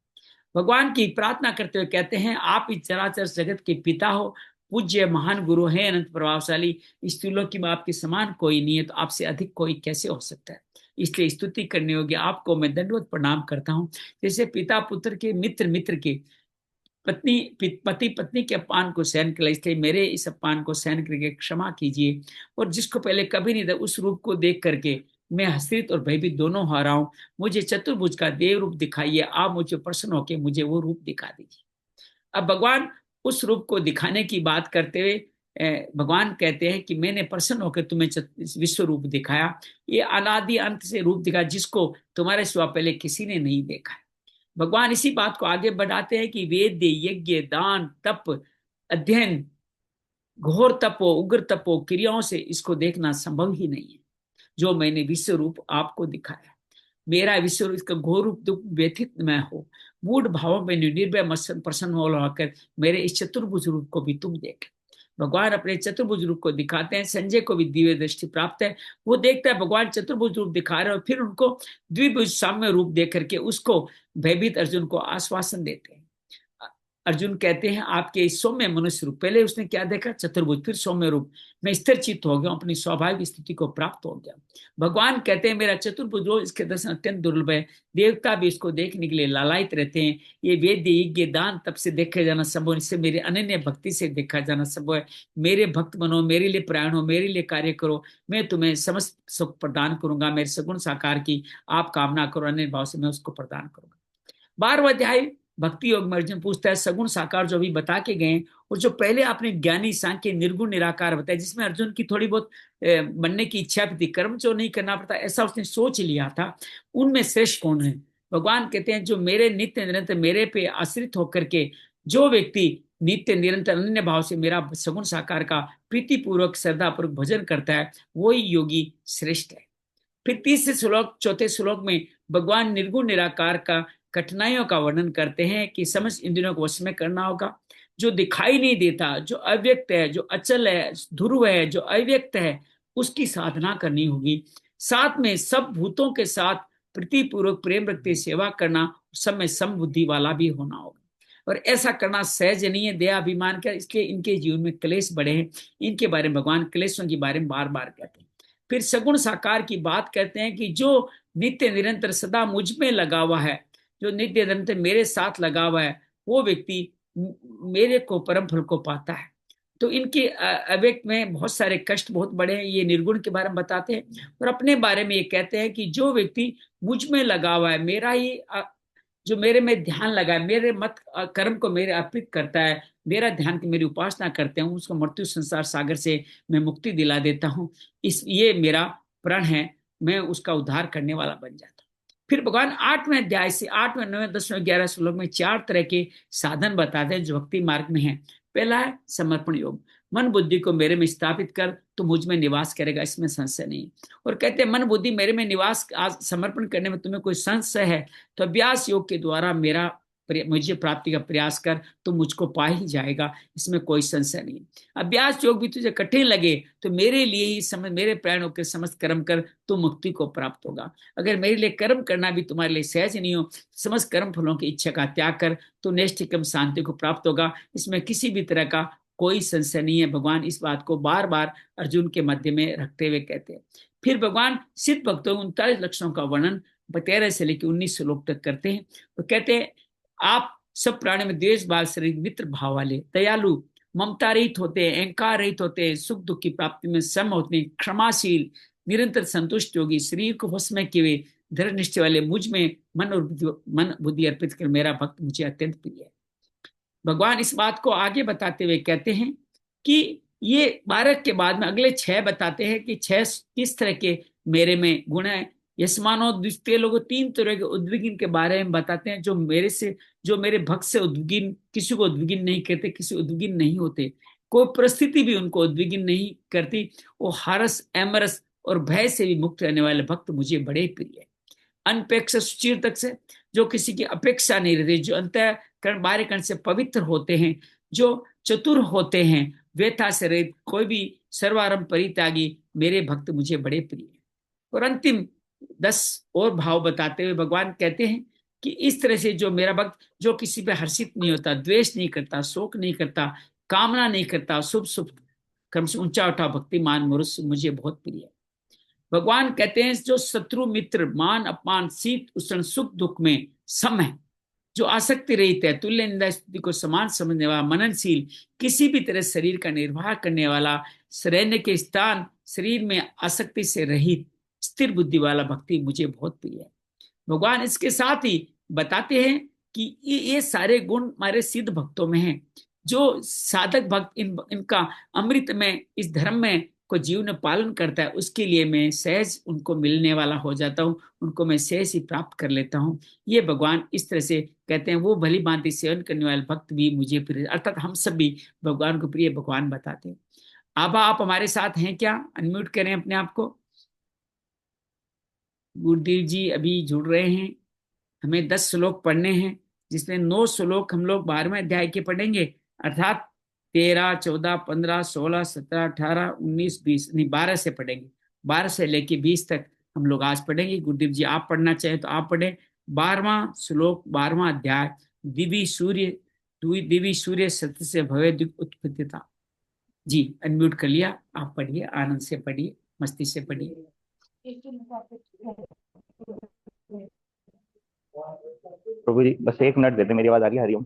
भगवान की प्रार्थना करते हुए कहते हैं, आप इस चराचर जगत के पिता हो, पूज्य महान गुरु हैं, अनंत प्रभावशाली, इस त्रिलोकी में आपके समान कोई नहीं है, तो आपसे अधिक कोई कैसे हो सकता है। इसलिए स्तुति करने योग्य आपको मैं दंडवत प्रणाम करता हूँ। जैसे पिता पुत्र के, मित्र मित्र के, पति पत्नी के अपमान को सहन कर, इसलिए मेरे इस अपमान को सहन करके क्षमा कीजिए। और जिसको पहले कभी नहीं था, उस रूप को देख करके मैं हर्षित और भयभीत दोनों हो रहा हूँ। मुझे चतुर्भुज का देव रूप दिखाइए, आप मुझे प्रसन्न होकर मुझे वो रूप दिखा दीजिए। अब भगवान उस रूप को दिखाने की बात करते हुए भगवान कहते हैं कि मैंने प्रसन्न होकर तुम्हें विश्व रूप दिखाया, ये अनादि अंत से रूप दिखाया जिसको तुम्हारे सिवा पहले किसी ने नहीं देखा है। भगवान इसी बात को आगे बढ़ाते हैं कि वेद, यज्ञ, दान, तप, अध्ययन, घोर तपो, उग्र तपो, क्रियाओं से इसको देखना संभव ही नहीं है, जो मैंने विश्व रूप आपको दिखाया। मेरा विश्व इसका घोर रूप दुख व्यथित में हो, मूड भावों में निर्भय प्रसन्न होकर मेरे इस चतुर्भुज रूप को भी तुम देख। भगवान अपने चतुर्भुज रूप को दिखाते हैं। संजय को भी दिव्य दृष्टि प्राप्त है, वो देखता है भगवान चतुर्भुज रूप दिखा रहे हैं, और फिर उनको द्विभुज साम्य रूप देख करके उसको भयभीत अर्जुन को आश्वासन देते हैं। अर्जुन कहते हैं, आपके इस सौम्य मनुष्य रूप, पहले उसने क्या देखा, चतुर्भुज, फिर सौम्य रूप, मैं स्थिर चित्त हो गया, अपनी स्वाभाविक स्थिति को प्राप्त हो गया। भगवान कहते हैं, मेरा चतुर्भुज रूप, इसके दर्शन अत्यंत दुर्लभ है, देवता भी इसको देखने के लिए लालायित रहते हैं। ये वेद, यज्ञ, दान तब से देखे जाना संभव, इससे मेरे अनन्य भक्ति से देखा जाना संभव है। मेरे भक्त बनो, मेरे लिए प्राण हो, मेरे लिए कार्य करो, मैं तुम्हें समस्त सुख प्रदान करूंगा। मेरे सगुण साकार की आप कामना करो, अन्य भाव से मैं उसको प्रदान करूंगा। 12वां अध्याय भक्ति योग में अर्जुन पूछता है, सगुण साकार जो भी बता के गए, और जो पहले आपने ज्ञानी, सांख्य, निर्गुण, निराकार बताया, जिसमें अर्जुन की थोड़ी बहुत बनने की इच्छा भी थी, कर्म जो नहीं करना पड़ता ऐसा उसने सोच लिया था, उनमें श्रेष्ठ कौन है। भगवान कहते हैं, जो मेरे नित्य निरंतर मेरे पे आश्रित होकर के जो व्यक्ति नित्य निरंतर अनन्य भाव से मेरा सगुण साकार का प्रीतिपूर्वक श्रद्धापूर्वक भजन करता है, वही योगी श्रेष्ठ है। फिर तीसरे श्लोक, चौथे श्लोक में भगवान निर्गुण निराकार का कठिनाइयों का वर्णन करते हैं कि समस्त इंद्रियों को वश में करना होगा, जो दिखाई नहीं देता, जो अव्यक्त है, जो अचल है, ध्रुव है, जो अव्यक्त है, उसकी साधना करनी होगी। साथ में सब भूतों के साथ प्रीतिपूर्वक प्रेम रखते सेवा करना, सब में समबुद्धि वाला भी होना होगा। और ऐसा करना सहज नहीं है, दया अभिमान का, इसलिए इनके जीवन में क्लेश बढ़े हैं। इनके बारे में भगवान क्लेशों के बारे में बार बार कहते हैं। फिर सगुण साकार की बात करते हैं कि जो नित्य निरंतर सदा मुझ में लगा हुआ है, जो नित्य निरंतर मेरे साथ लगा हुआ है, वो व्यक्ति मेरे को परम फल को पाता है। तो इनके अव्यक्त में बहुत सारे कष्ट बहुत बड़े हैं, ये निर्गुण के बारे में बताते हैं। और अपने बारे में ये कहते हैं कि जो व्यक्ति मुझ में लगा हुआ है, मेरा ही जो मेरे में ध्यान लगा है, मेरे मत कर्म को मेरे अर्पित करता है, मेरा ध्यान की मेरी उपासना करते हैं, उसको मृत्यु संसार सागर से मैं मुक्ति दिला देता हूँ। ये मेरा प्रण है, मैं उसका उद्धार करने वाला बन जाता हूँ। फिर भगवान 8वें अध्याय से 8वें, 9वें, 10वें, 11वें श्लोक में 4 तरह के साधन बताते हैं जो भक्ति मार्ग में है। पहला है समर्पण योग, मन बुद्धि को मेरे में स्थापित कर तो मुझ में निवास करेगा, इसमें संशय नहीं। और कहते हैं, मन बुद्धि मेरे में निवास समर्पण करने में तुम्हें कोई संशय है तो अभ्यास योग के द्वारा मुझे प्राप्ति का प्रयास कर, तो मुझको पा ही जाएगा, इसमें कोई संशय नहीं। अभ्यास योग भी तुझे कठिन लगे तो मेरे लिए ही मेरे प्राण होकर समस्त कर्म कर, तो मुक्ति को प्राप्त होगा। अगर मेरे लिए कर्म करना भी तुम्हारे लिए सहज नहीं हो, समस्त कर्म फलों की इच्छा का त्याग कर, तो नैष्ठिकम शांति को प्राप्त होगा, इसमें किसी भी तरह का कोई संशय नहीं है। भगवान इस बात को बार बार अर्जुन के मध्य में रखते हुए कहते हैं। फिर भगवान सिद्ध भक्तों 39 लक्षणों का वर्णन 13 से लेकर 19 श्लोक तक करते हैं। तो कहते हैं, आप सब प्राणी में द्वेष भाव से रहित, मित्र भाव वाले, दयालु, ममता रहित होते हैं, अहंकार रहित होते हैं, सुख दुख की प्राप्ति में सम होते हैं, क्षमाशील, निरंतर संतुष्ट योगी, शरीर को वश में किए हुए, दृढ़ निश्चय वाले, मुझ में मन बुद्धि अर्पित कर मेरा भक्त मुझे अत्यंत प्रिय है। भगवान इस बात को आगे बताते हुए कहते हैं कि ये 12 के बाद में अगले 6 बताते हैं कि 6 किस तरह के मेरे में गुण है। यशमानो द्वितीय लोगों 3 तरह के उद्विग्न के बारे में बताते हैं, जो मेरे भक्त से उद्विग्न, किसी को उद्विग्न नहीं करते, किसी उद्विग्न नहीं होते, कोई परिस्थिति भी उनको उद्विग्न नहीं करती, वो हरस, एमरस और भय से भी मुक्त रहने वाले भक्त मुझे बड़े प्रिय है। अनपेक्ष सुचिर तक से, जो किसी की अपेक्षा नहीं रहती, जो अंतःकरण बाह्यकरण से पवित्र होते हैं, जो चतुर होते हैं, व्यथा से रहित, कोई भी सर्वारंभ परित्यागी, मेरे भक्त मुझे बड़े प्रिय है। और अंतिम 10 और भाव बताते हुए भगवान कहते हैं कि इस तरह से जो मेरा भक्त, जो किसी पे हर्षित नहीं होता, द्वेष नहीं करता, शोक नहीं करता, कामना नहीं करता, शुभ शुभ क्रम से ऊंचा उठा भक्तिमान मनुष्य मुझे बहुत प्रिय है। भगवान कहते हैं जो शत्रु मित्र मान अपमान शीत उष्ण सुख दुख में सम है, जो आसक्ति रहित है, तुल्य निंदा स्तुति को समान समझने वाला, मननशील, किसी भी तरह शरीर का निर्वाह करने वाला, रहने के स्थान शरीर में आसक्ति से रहित, स्थिर बुद्धि वाला भक्ति मुझे बहुत प्रिय है। भगवान इसके साथ ही बताते हैं कि ये सारे गुण हमारे सिद्ध भक्तों में हैं। जो साधक भक्त इनका अमृत में इस धर्म में को जीवन में पालन करता है, उसके लिए मैं सहज उनको मिलने वाला हो जाता हूँ, उनको मैं सहज ही प्राप्त कर लेता हूँ। ये भगवान इस तरह से कहते हैं। वो भली भांति सेवन करने वाले भक्त भी मुझे प्रिय, अर्थात हम सब भी भगवान को प्रिय भगवान बताते हैं। आभा आप हमारे साथ हैं क्या? अनम्यूट करें अपने आप को। गुरुदेव जी अभी जुड़ रहे हैं। हमें 10 श्लोक पढ़ने हैं, जिसमें 9 श्लोक हम लोग 12वें अध्याय के पढ़ेंगे, अर्थात 13, 14, 15, 16, 17, 18, 19, 20, नहीं 12 से पढ़ेंगे। 12 से लेके 20 तक हम लोग आज पढ़ेंगे। गुरुदेव जी आप पढ़ना चाहें तो आप पढ़े। 12वां श्लोक, 12वां अध्याय। दिवी सूर्य सत्य से भवे उत्पत्तिता। जी अनम्यूट कर लिया, आप पढ़िए, आनंद से पढ़िए, मस्ती से पढ़िए। प्रभु जी बस 1 मिनट देते, मेरी आवाज आ रही है? हरिओम।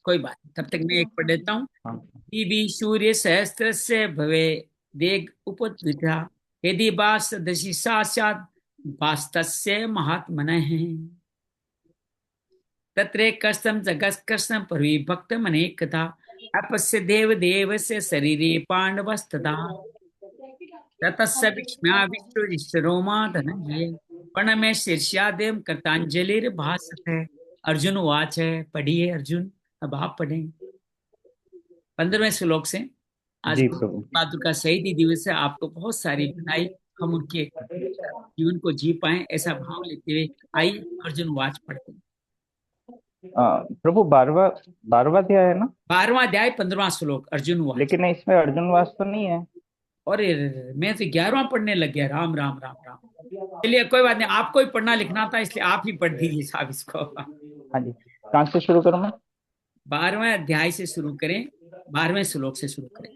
कोई बात, तब तक मैं एक पढ़ देता हूँ। हाँ। दिवि सूर्य सहस्त्र से भवे देग उपद्विता, यदि बास दशि साक्षात बास्तस्य महात्मनः, तत्रे कष्टम जगत कष्टम परिभक्त मने कथा, अपस्य देव देव से शरीरे पांडवस्तदा, ततस्य विक्ष्म्या विष्णुरिष्टरोमा धनंजय, प्रणमे शीर्ष्यादेव कृतांजलिर भाषत है। अर्जुन वाच है, पढ़िए अर्जुन, अब आप पढ़ें 15वें श्लोक से। आज जी गुरु प्रभु। बहादुर का शहीदी दिवस है, आपको बहुत सारी बधाई। हम उनके जीवन को जी पाए ऐसा भाव लेते हुए आइए अर्जुन वाच पढ़ते हैं। प्रभु 12वां अध्याय है ना? 12वां अध्याय 15वां श्लोक, अर्जुन वाच। लेकिन इसमें अर्जुन वास तो नहीं है। और मैं तो 11वां पढ़ने लग गया। राम राम राम राम। चलिए कोई बात नहीं, आपको ही पढ़ना लिखना था इसलिए आप ही पढ़ दीजिए साहब इसको। हाँ जी, कहाँ से शुरू करूँ मैं? 12वें अध्याय से शुरू करें, 12वें श्लोक से शुरू करें।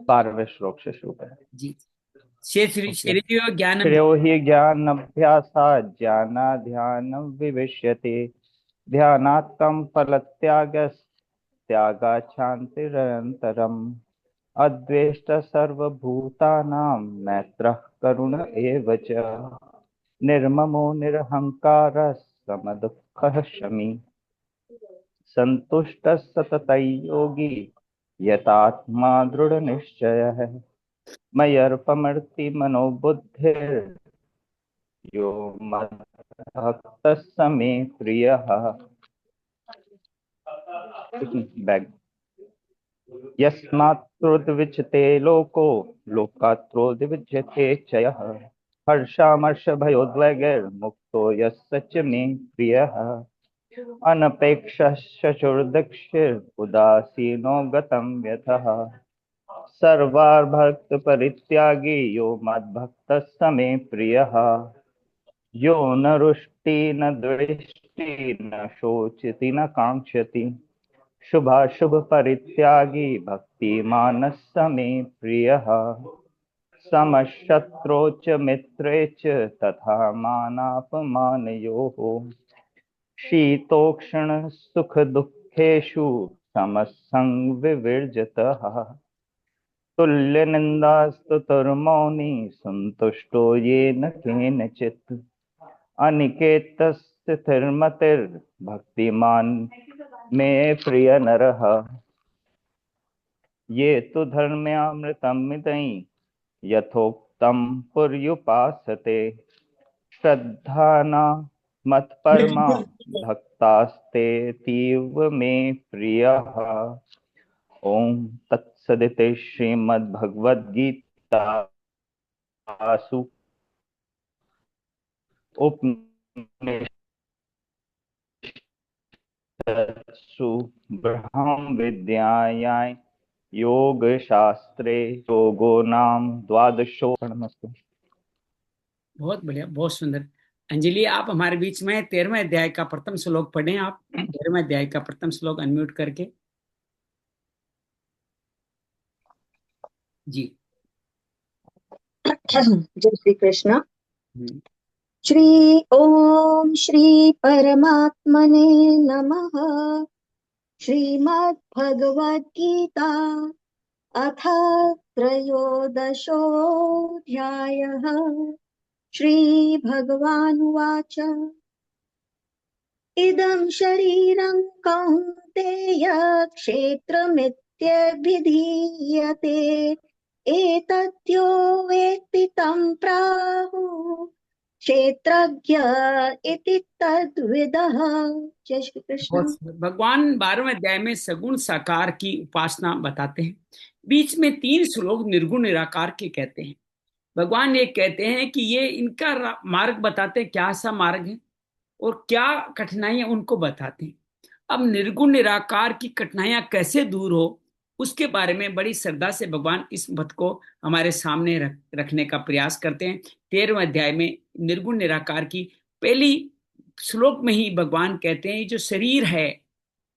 12वें श्लोक से शुरू करें। जी। ओके। शरीर ज्ञानम। श्रेयो हि ज्ञानाभ्यासात् ज्ञानाध्यानं विविष्यते, ध्यानात्तम फलत्यागस्त्यागात् शान्तिरनन्तरम्, अद्वेष्ट सर्वभूतानां मैत्रः करुण एव च, निर्ममो निरहङ्कारः समदुःखः शमी, संतुष्टः सततं योगी यतात्मा दृढनिश्चयः, मय्यर्पमर्ति मनोबुद्धिर्यो मद्भक्तः स मे प्रियः। बैग यस्मात् क्रोधविच्यते लोको लोकात् क्रोधविच्यते च यः, हर्षामर्षभयोद्वेगैर्मुक्तो यः स च मे प्रियः, अनपेक्षः शशुर्दक्षिर् उदासीनो गतं व्यथः, सर्वार्भक्त परित्यागी यो मद्भक्तः स मे प्रियः, यो न रुष्टि न द्वेष्टि न शोचति न कांक्षति, शुभाशुभ परित्यागी भक्तिमानः स मे प्रियः, समशत्रौ च मित्रे च तथा मानापमानयोः, शीतोष्ण सुख दुःखेषु समसंग विवर्जितः, तुल्य निंदास्तुतिर्मौनी संतुष्टो येन केनचित्, अनिकेतस्य स्थिरमतिर्भक्तिमान् मे प्रिय नरः, ये तु धर्म्यामृतमिदं यथोक्तं पर्युपासते, श्रद्धाना मत्परमा भक्तास्तेतीव मे प्रियः। ओम तत्सदिते श्रीमद्भगवद्गीतासु उपनिषत्सु ब्रह्म विद्यायां योग शास्त्रे योगो नाम द्वादशो। बहुत बढ़िया, बहुत सुंदर। अंजलि, आप हमारे बीच में 13वें अध्याय का प्रथम श्लोक पढ़ें। आप 13वें अध्याय का प्रथम श्लोक अनम्यूट करके। जी। जय श्री कृष्ण। हम्म। श्री ओम श्री परमात्मने नमः। श्रीमद् भगवद गीता अथ त्रयोदशोऽध्यायः। श्री भगवानुवाच इदं शरीरं कौन्तेय क्षेत्रमित्यभिधीयते एतद्यो वेत्ति तं प्राहुः क्षेत्रज्ञ इति तद्विदः। जय श्री कृष्ण। भगवान 12वें अध्याय में सगुण साकार की उपासना बताते हैं। बीच में 3 श्लोक निर्गुण निराकार के कहते हैं। भगवान ये कहते हैं कि ये इनका मार्ग बताते हैं, क्या सा मार्ग है और क्या कठिनाइयां उनको बताते हैं। अब निर्गुण निराकार की कठिनाइयां कैसे दूर हो, उसके बारे में बड़ी श्रद्धा से भगवान इस मत को हमारे सामने रखने का प्रयास करते हैं। 13वें अध्याय में निर्गुण निराकार की पहली श्लोक में ही भगवान कहते हैं, जो शरीर है,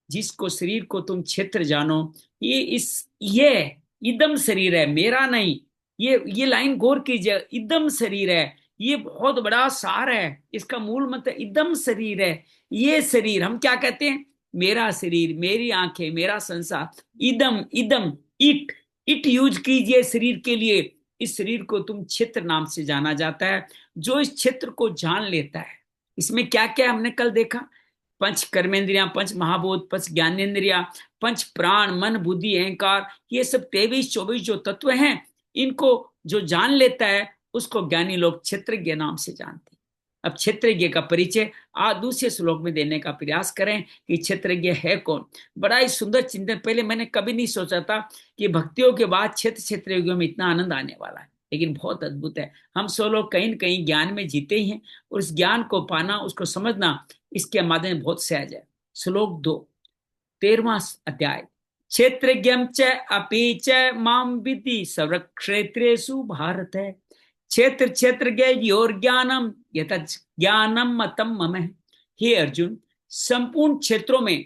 जिसको शरीर को तुम क्षेत्र जानो, ये इदम शरीर है, मेरा नहीं। ये लाइन गौर कीजिए, इदम शरीर है, ये बहुत बड़ा सार है। इसका मूल मंत्र इदम शरीर है। ये शरीर हम क्या कहते हैं, मेरा शरीर, मेरी आंखें, मेरा संसार। इदम इदम इट इट यूज कीजिए शरीर के लिए। इस शरीर को तुम क्षेत्र नाम से जाना जाता है। जो इस क्षेत्र को जान लेता है, इसमें क्या क्या हमने कल देखा, पंच कर्मेंद्रियां, पंच महाभूत, पंच ज्ञानेन्द्रिया, पंच प्राण, मन, बुद्धि, अहंकार, ये सब 23-24 जो तत्व हैं, इनको जो जान लेता है उसको ज्ञानी लोग क्षेत्रज्ञ नाम से जानते हैं। अब क्षेत्रज्ञ का परिचय आज दूसरे श्लोक में देने का प्रयास करें कि क्षेत्रज्ञ है कौन। बड़ा ही सुंदर चिंतन, पहले मैंने कभी नहीं सोचा था कि भक्तियों के बाद क्षेत्रज्ञों में इतना आनंद आने वाला है, लेकिन बहुत अद्भुत है। हम सब लोग कहीं न कहीं ज्ञान में जीते ही हैं, और उस ज्ञान को पाना, उसको समझना, इसके माध्यम बहुत सहज है। श्लोक 2, 13वां अध्याय। क्षेत्रज्ञं च अपि च मां विद्धि सर्वक्षेत्रेषु भारत। क्षेत्र क्षेत्रज्ञ योर ज्ञानम यत ज्ञानम मतम मम। हे अर्जुन, संपूर्ण क्षेत्रों में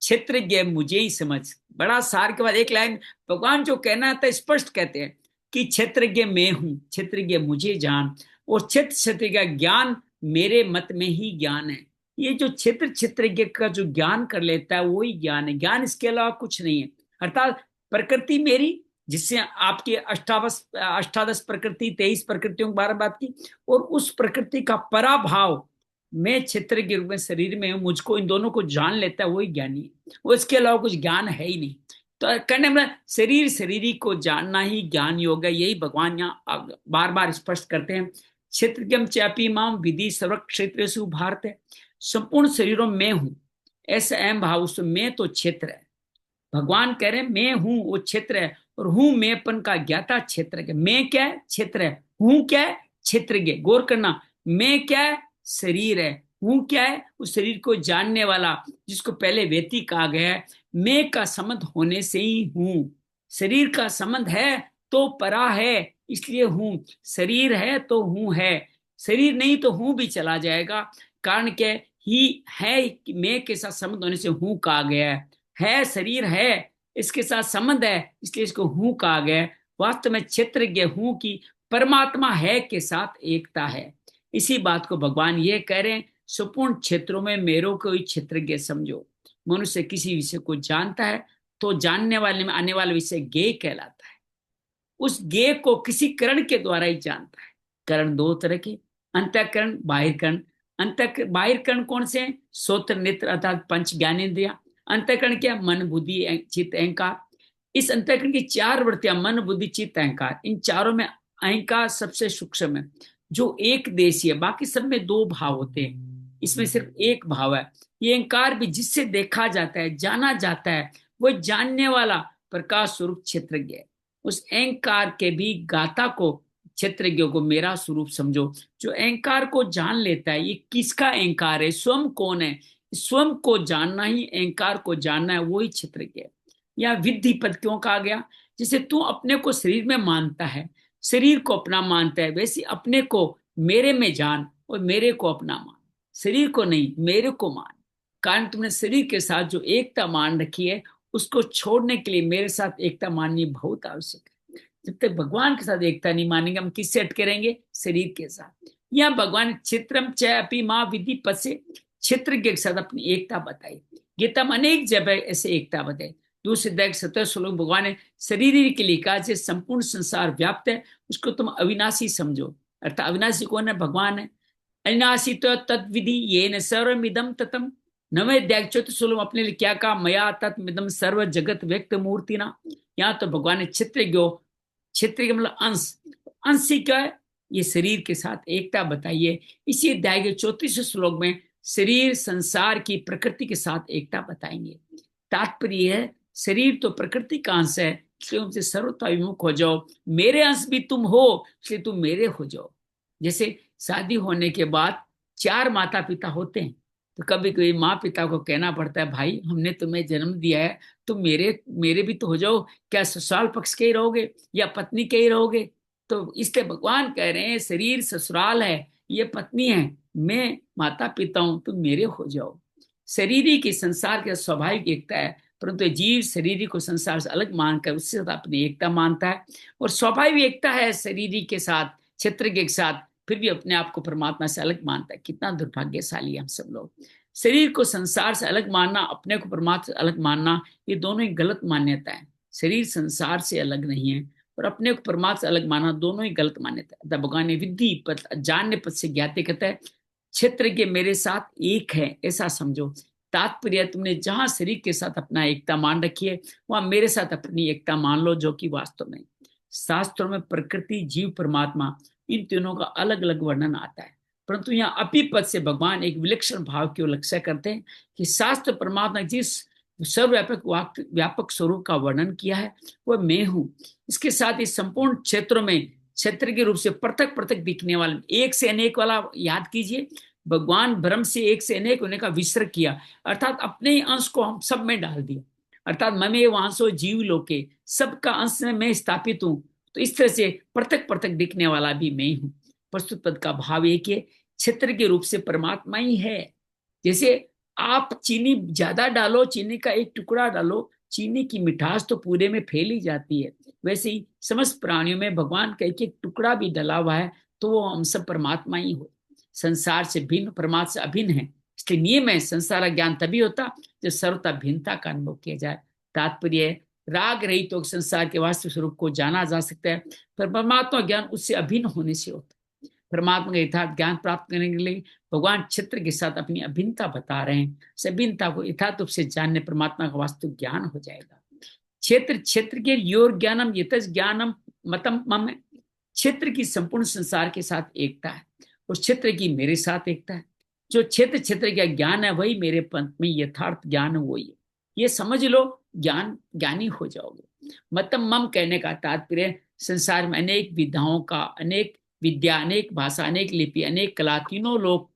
क्षेत्रज्ञ मुझे ही समझ। बड़ा सार के बाद एक लाइन भगवान जो कहना था स्पष्ट कहते हैं कि क्षेत्रज्ञ मैं हूं, क्षेत्रज्ञ मुझे जान, और क्षेत्र क्षेत्र का ज्ञान मेरे मत में ही ज्ञान है। ये जो क्षेत्र क्षेत्रज्ञ का जो ज्ञान कर लेता है वही ज्ञान है, ज्ञान इसके अलावा कुछ नहीं है। अर्थात प्रकृति मेरी, जिससे आपकी अष्टादश प्रकृति, 23 प्रकृतियों के बारे में बात की, और उस प्रकृति का पराभाव मैं क्षेत्र के रूप में शरीर में हूं, मुझको इन दोनों को जान लेता है वही ज्ञानी है। वो इसके अलावा कुछ ज्ञान है ही नहीं। तो कहने में शरीर शरीरी को जानना ही ज्ञान योग है। यही भगवान यहाँ बार बार स्पष्ट करते हैं। क्षेत्रज्ञं चापि माम विधि सर्व क्षेत्रेषु भारत है। संपूर्ण शरीरों में हूं, ऐसा अहम भाव, उसमें मैं तो क्षेत्र है। भगवान कह रहे हैं मैं हूं वो क्षेत्र है, और हूं मैंपन का ज्ञाता क्षेत्र है। मैं क्या है, क्षेत्र है। हूं क्या है, क्षेत्रज्ञ। गौर करना, मैं क्या है, शरीर है। हूं क्या है, उस शरीर को जानने वाला, जिसको पहले व्यक्ति कहा गया है। मैं का संबंध होने से ही हूं। शरीर का संबंध है तो परा है, इसलिए हूं। शरीर है तो हूं है, शरीर नहीं तो हूं भी चला जाएगा। कारण क्या ही है कि मैं के साथ संबंध होने से हूं कहा गया है। शरीर है, इसके साथ संबंध है, इसलिए इसको हूं कहा गया है। वास्तव में क्षेत्रज्ञ हूं की परमात्मा है के साथ एकता है। इसी बात को भगवान ये कह रहे हैं, संपूर्ण क्षेत्रों में मेरो को ही क्षेत्रज्ञ समझो। मनुष्य किसी विषय को जानता है तो जानने वाले में आने वाला विषय ज्ञेय कहलाता है। उस ज्ञेय को किसी करण के द्वारा ही जानता है। करण 2 तरह के, अंतःकरण, बाहिरकरण। बाहिरकरण कौन से हैं, श्रोत्र, नेत्र अर्थात पंच ज्ञानेंद्रिया। अंतःकरण क्या, मन, बुद्धि, चित्त, अहंकार। इस अंतःकरण की 4 वृत्तियां, मन, बुद्धि, चित्त, अहंकार। इन चारों में अहंकार सबसे सूक्ष्म है, जो एक देशीय है। बाकी सब में 2 भाव होते हैं, इसमें सिर्फ एक भाव है। ये अहंकार भी जिससे देखा जाता है, जाना जाता है, वो जानने वाला प्रकाश स्वरूप क्षेत्रज्ञ है। उस अहंकार के भी गाता को, क्षेत्रज्ञ को मेरा स्वरूप समझो। जो अहंकार को जान लेता है, ये किसका अहंकार है, स्वयं कौन है, स्वयं को जानना ही, अहंकार को जानना है, वही क्षेत्रज्ञ है। या विद्धि पद क्यों कहा गया, जैसे तू अपने को शरीर में मानता है, शरीर को अपना मानता है, वैसे अपने को मेरे में जान और मेरे को अपना मान, शरीर को नहीं, मेरे को मान। कारण तुमने शरीर के साथ जो एकता मान रखी है, उसको छोड़ने के लिए मेरे साथ एकता माननी बहुत आवश्यक है। जब तक भगवान के साथ एकता नहीं मानेंगे, हम किससे अटके रहेंगे? शरीर के साथ। यहाँ भगवान चित्रम च अपि माँ विधि पद से क्षेत्र के साथ अपनी एकता बताई। गीता में अनेक जगह ऐसे एकता बताई। दूसरे अध्याय 17 श्लोक भगवान ने शरीर के लिए कहा, जो संपूर्ण संसार व्याप्त है उसको तुम अविनाशी समझो। अर्थात अविनाशी कौन है? भगवान है। अविनाशी तो तद विधि ये न सर्वमिदम ततम। नवे अध्याय 4 श्लोक अपने लिए क्या कहा? मया तत्मिदम सर्व जगत व्यक्त मूर्ति ना। यहाँ तो भगवान ने क्षेत्र के मतलब अंश, अंश ही क्या है? ये शरीर के साथ एकता बताइए। इसी अध्याय के 34 श्लोक में शरीर संसार की प्रकृति के साथ एकता बताएंगे। तात्पर्य है, शरीर तो प्रकृति का अंश है, इसलिए उनसे सर्वथा विमुख हो जाओ। मेरे अंश भी तुम हो, इसलिए तुम मेरे हो जाओ। जैसे शादी होने के बाद 4 माता पिता होते हैं, तो कभी कभी माँ पिता को कहना पड़ता है, भाई हमने तुम्हें जन्म दिया है, तुम मेरे भी तो हो जाओ। क्या ससुराल पक्ष के ही रहोगे या पत्नी के ही रहोगे? तो इसलिए भगवान कह रहे हैं, शरीर ससुराल है, ये पत्नी है, मैं माता पिता हूं, तुम मेरे हो जाओ। शरीरी की संसार के स्वाभाविक एकता है, परंतु जीव शरीरी को संसार से अलग मानकर उससे अपनी एकता मानता है। और स्वाभाविक एकता है शरीरी के साथ, क्षेत्र के साथ, फिर भी अपने आप को परमात्मा से अलग मानता है। कितना दुर्भाग्यशाली हम सब लोग। शरीर को संसार से अलग मानना, अपने को परमात्मा से अलग मानना, ये दोनों ही गलत मान्यता है। शरीर संसार से अलग नहीं है और अपने को परमात्मा से अलग मानना, दोनों ही गलत मान्यता है। भगवान ने विधि पद, जानने पद से ज्ञाते कहता है, क्षेत्र के मेरे साथ एक है, ऐसा समझो। तात्पर्य, तुमने जहां शरीर के साथ अपना एकता मान रखी है, वहां मेरे साथ अपनी एकता मान लो, जो कि वास्तव में शास्त्रों में प्रकृति, जीव, परमात्मा, इन तीनों का अलग अलग वर्णन आता है। परंतु यहाँ अपी पद से भगवान एक विलक्षण भाव की ओर लक्ष्य करते हैं कि शास्त्र परमात्मा जिस सर्वव्यापक व्यापक स्वरूप का वर्णन किया है, वह मैं हूं। इसके साथ ही संपूर्ण क्षेत्रों में क्षेत्र के रूप से पृथक पृथक दिखने वाले, एक से अनेक वाला याद कीजिए। भगवान ब्रह्म से एक से अनेक होने का विसर्ग किया, अर्थात अपने ही अंश को हम सब में डाल दिया। अर्थात ममे वांसो जीव लोके, सबका अंश में मैं स्थापित हूं। तो इस तरह से पृथक पृथक दिखने वाला भी मैं हूं। प्रस्तुत पद का भाव एक है, क्षेत्र के रूप से परमात्मा ही है। जैसे आप चीनी ज्यादा डालो, चीनी का एक टुकड़ा डालो, चीनी की मिठास तो पूरे में फैली जाती है। वैसे ही समस्त प्राणियों में भगवान का एक एक टुकड़ा भी डला हुआ है, तो वो हम सब परमात्मा ही हो। संसार से भिन्न, परमात्मा से अभिन्न है। इसलिए नियम है, संसार ज्ञान तभी होता जब सर्वथा भिन्नता का अनुभव किया जाए। तात्पर्य है, राग रहित तो संसार के वास्तविक स्वरूप को जाना जा सकता है, पर परमात्मा ज्ञान उससे अभिन्न होने से होता है। परमात्मा का यथार्थ ज्ञान प्राप्त करने के लिए भगवान क्षेत्र के साथ अपनी अभिन्नता बता रहे हैं। इस अभिन्नता को यथार्थ रूप से जानने परमात्मा का वास्तविक ज्ञान हो जाएगा। क्षेत्र के योर ज्ञानम यतज ज्ञानम मतम मम। क्षेत्र की संपूर्ण संसार के साथ एकता है, उस क्षेत्र की मेरे साथ एकता है। जो क्षेत्र का ज्ञान है, वही मेरे पंथ में यथार्थ ज्ञान है, वही है। ये समझ लो, ज्ञानी हो जाओगे। मतम मम कहने का तात्पर्य, संसार में अनेक विधाओं का, अनेक विद्या, अनेक भाषा, अनेक लिपि, अनेक कला, तीनों लोक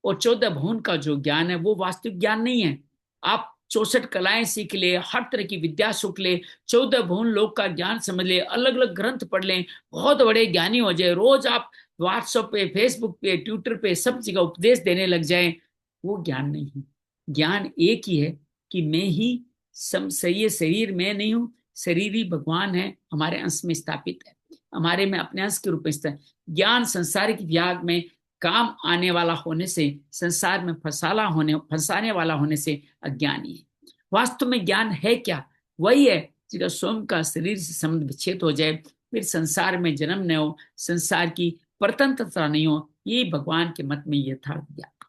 और 14 भुवन का जो ज्ञान है, वो वास्तविक ज्ञान नहीं है। आप 64 कलाएं सीख ले, हर तरह की विद्या सीख ले, 14 भुवन लोक का ज्ञान समझ ले, अलग अलग ग्रंथ पढ़ लें, बहुत बड़े ज्ञानी हो जाए, रोज आप व्हाट्सएप पे, फेसबुक पे, ट्विटर पे सब जगह उपदेश देने लग जाए, वो ज्ञान नहीं है। ज्ञान एक ही है कि मैं ही सही शरीर मैं नहीं हूं, शरीर ही भगवान है, हमारे अंश में स्थापित है, हमारे में अपने अंश के रूप में स्थित। ज्ञान संसारिक व्याग में काम आने वाला होने से, संसार में फंसाने वाला होने से अज्ञानी है। वास्तव में ज्ञान है क्या? वही है जिसका स्वयं का शरीर से संबंध विच्छेद हो जाए, फिर संसार में जन्म न हो, संसार की परतंत्रता नहीं हो। यही भगवान के मत में यथार्थ ज्ञान।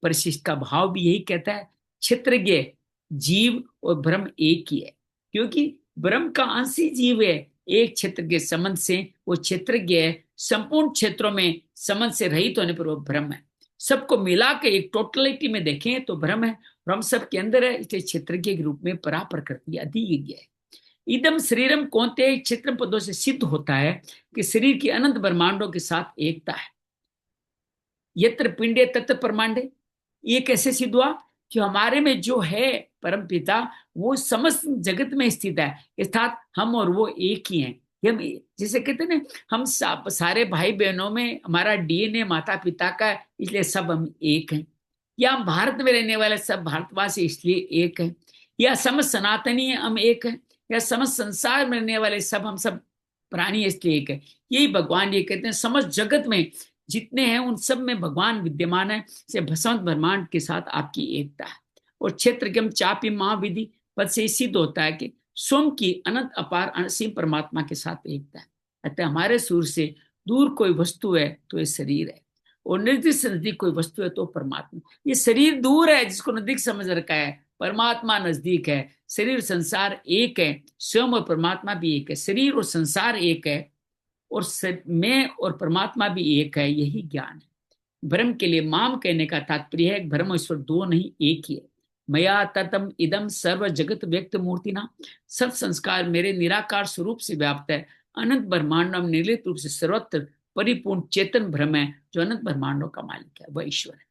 परिशिष्ट का भाव भी यही कहता है, क्षेत्रज्ञ जीव और ब्रह्म एक ही है, क्योंकि ब्रह्म का अंश ही जीव है। एक क्षेत्र के संबंध से वो क्षेत्रज्ञ है, संपूर्ण क्षेत्रों में संबंध से रहित होने पर वो ब्रह्म है। सबको मिला के एक टोटलिटी में देखें तो ब्रह्म है, और हम सबके अंदर है, इसलिए क्षेत्रज्ञ के रूप में परा प्रकृति अधिज्ञ है। इदम शरीरम कौनते क्षेत्र पदों से सिद्ध होता है कि शरीर की अनंत ब्रह्मांडों के साथ एकता है। यत्र पिंडे तत्र परमांडे, ये कैसे सिद्ध हुआ? कि हमारे में जो है परम पिता, वो समस्त जगत में स्थित है, अर्थात हम और वो एक ही हैं। हम जैसे कहते हैं ना, हम सारे भाई बहनों में हमारा डीएनए माता पिता का है, इसलिए सब हम एक हैं। या हम भारत में रहने वाले सब भारतवासी इसलिए एक हैं, या समस्त सनातनी हम एक हैं, या समस्त संसार में रहने वाले सब हम सब प्राणी इसलिए एक है। यही भगवान ये कहते हैं, समस्त जगत में जितने हैं उन सब में भगवान विद्यमान है, से भसंत ब्रह्मांड के साथ आपकी एकता है। और क्षेत्र के हम चापी महाविधि पद से सिद्ध होता है कि स्वयं की अनंत अपार असीम परमात्मा के साथ एकता है। अतः हमारे सूर से दूर कोई वस्तु है तो ये शरीर है, और निर्दिष्ट से नजदीक कोई वस्तु है तो परमात्मा। ये शरीर दूर है जिसको नजदीक समझ रखा है, परमात्मा नजदीक है। शरीर संसार एक है, स्वयं और परमात्मा भी एक है। शरीर और संसार एक है, और मैं और परमात्मा भी एक है। यही ज्ञान है। ब्रह्म के लिए माम कहने का तात्पर्य है ब्रह्म ईश्वर दो नहीं एक ही है। मया ततम इदम सर्व जगत व्यक्त मूर्ति ना, सब संस्कार मेरे निराकार स्वरूप से व्याप्त है। अनंत ब्रह्मांडम निर्लित रूप से सर्वत्र परिपूर्ण चेतन ब्रह्म है, जो अनंत ब्रह्मांडों का मालिक है, वह ईश्वर है।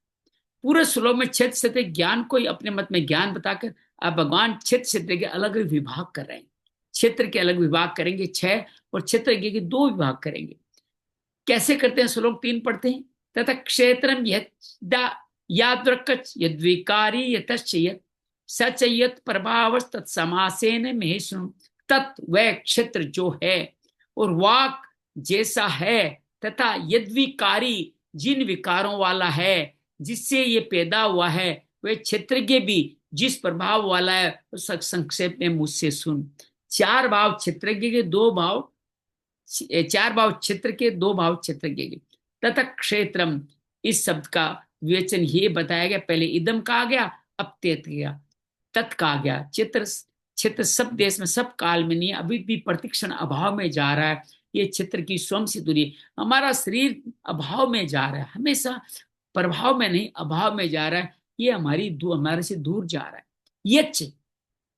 पूरे श्लोक में क्षेत्र क्षेत्र ज्ञान को ही अपने मत में ज्ञान बताकर अब भगवान क्षेत्र क्षेत्र के अलग अलग विभाग कर रहे हैं। क्षेत्र के अलग विभाग करेंगे 6, और क्षेत्र के 2 विभाग करेंगे। कैसे करते हैं? श्लोक 3 पढ़ते हैं। तथा क्षेत्रम यादृक् यद्विकारी यतश्च यत् सच यत् प्रभावस् तत्समासेन में सुन। तत् वह क्षेत्र जो है और वाक जैसा है, तथा यद्विकारी जिन विकारों वाला है, जिससे ये पैदा हुआ है, वह क्षेत्र के भी जिस प्रभाव वाला है, तो संक्षेप में मुझसे सुन। 4 भाव क्षेत्र के 2 भाव, 4 भाव क्षेत्र के 2 भाव क्षेत्र के। तथा क्षेत्रम इस शब्द का विवेचन ये बताया गया, पहले इदम कहा गया, अब तेत गया, तत् कहा गया। चित्र क्षेत्र सब देश में सब काल में नहीं, अभी भी प्रतिक्षण अभाव में जा रहा है। ये क्षेत्र की स्वयं से दूरी, हमारा शरीर अभाव में जा रहा है, हमेशा प्रभाव में नहीं अभाव में जा रहा है। ये हमारे से दूर जा रहा है। यच्च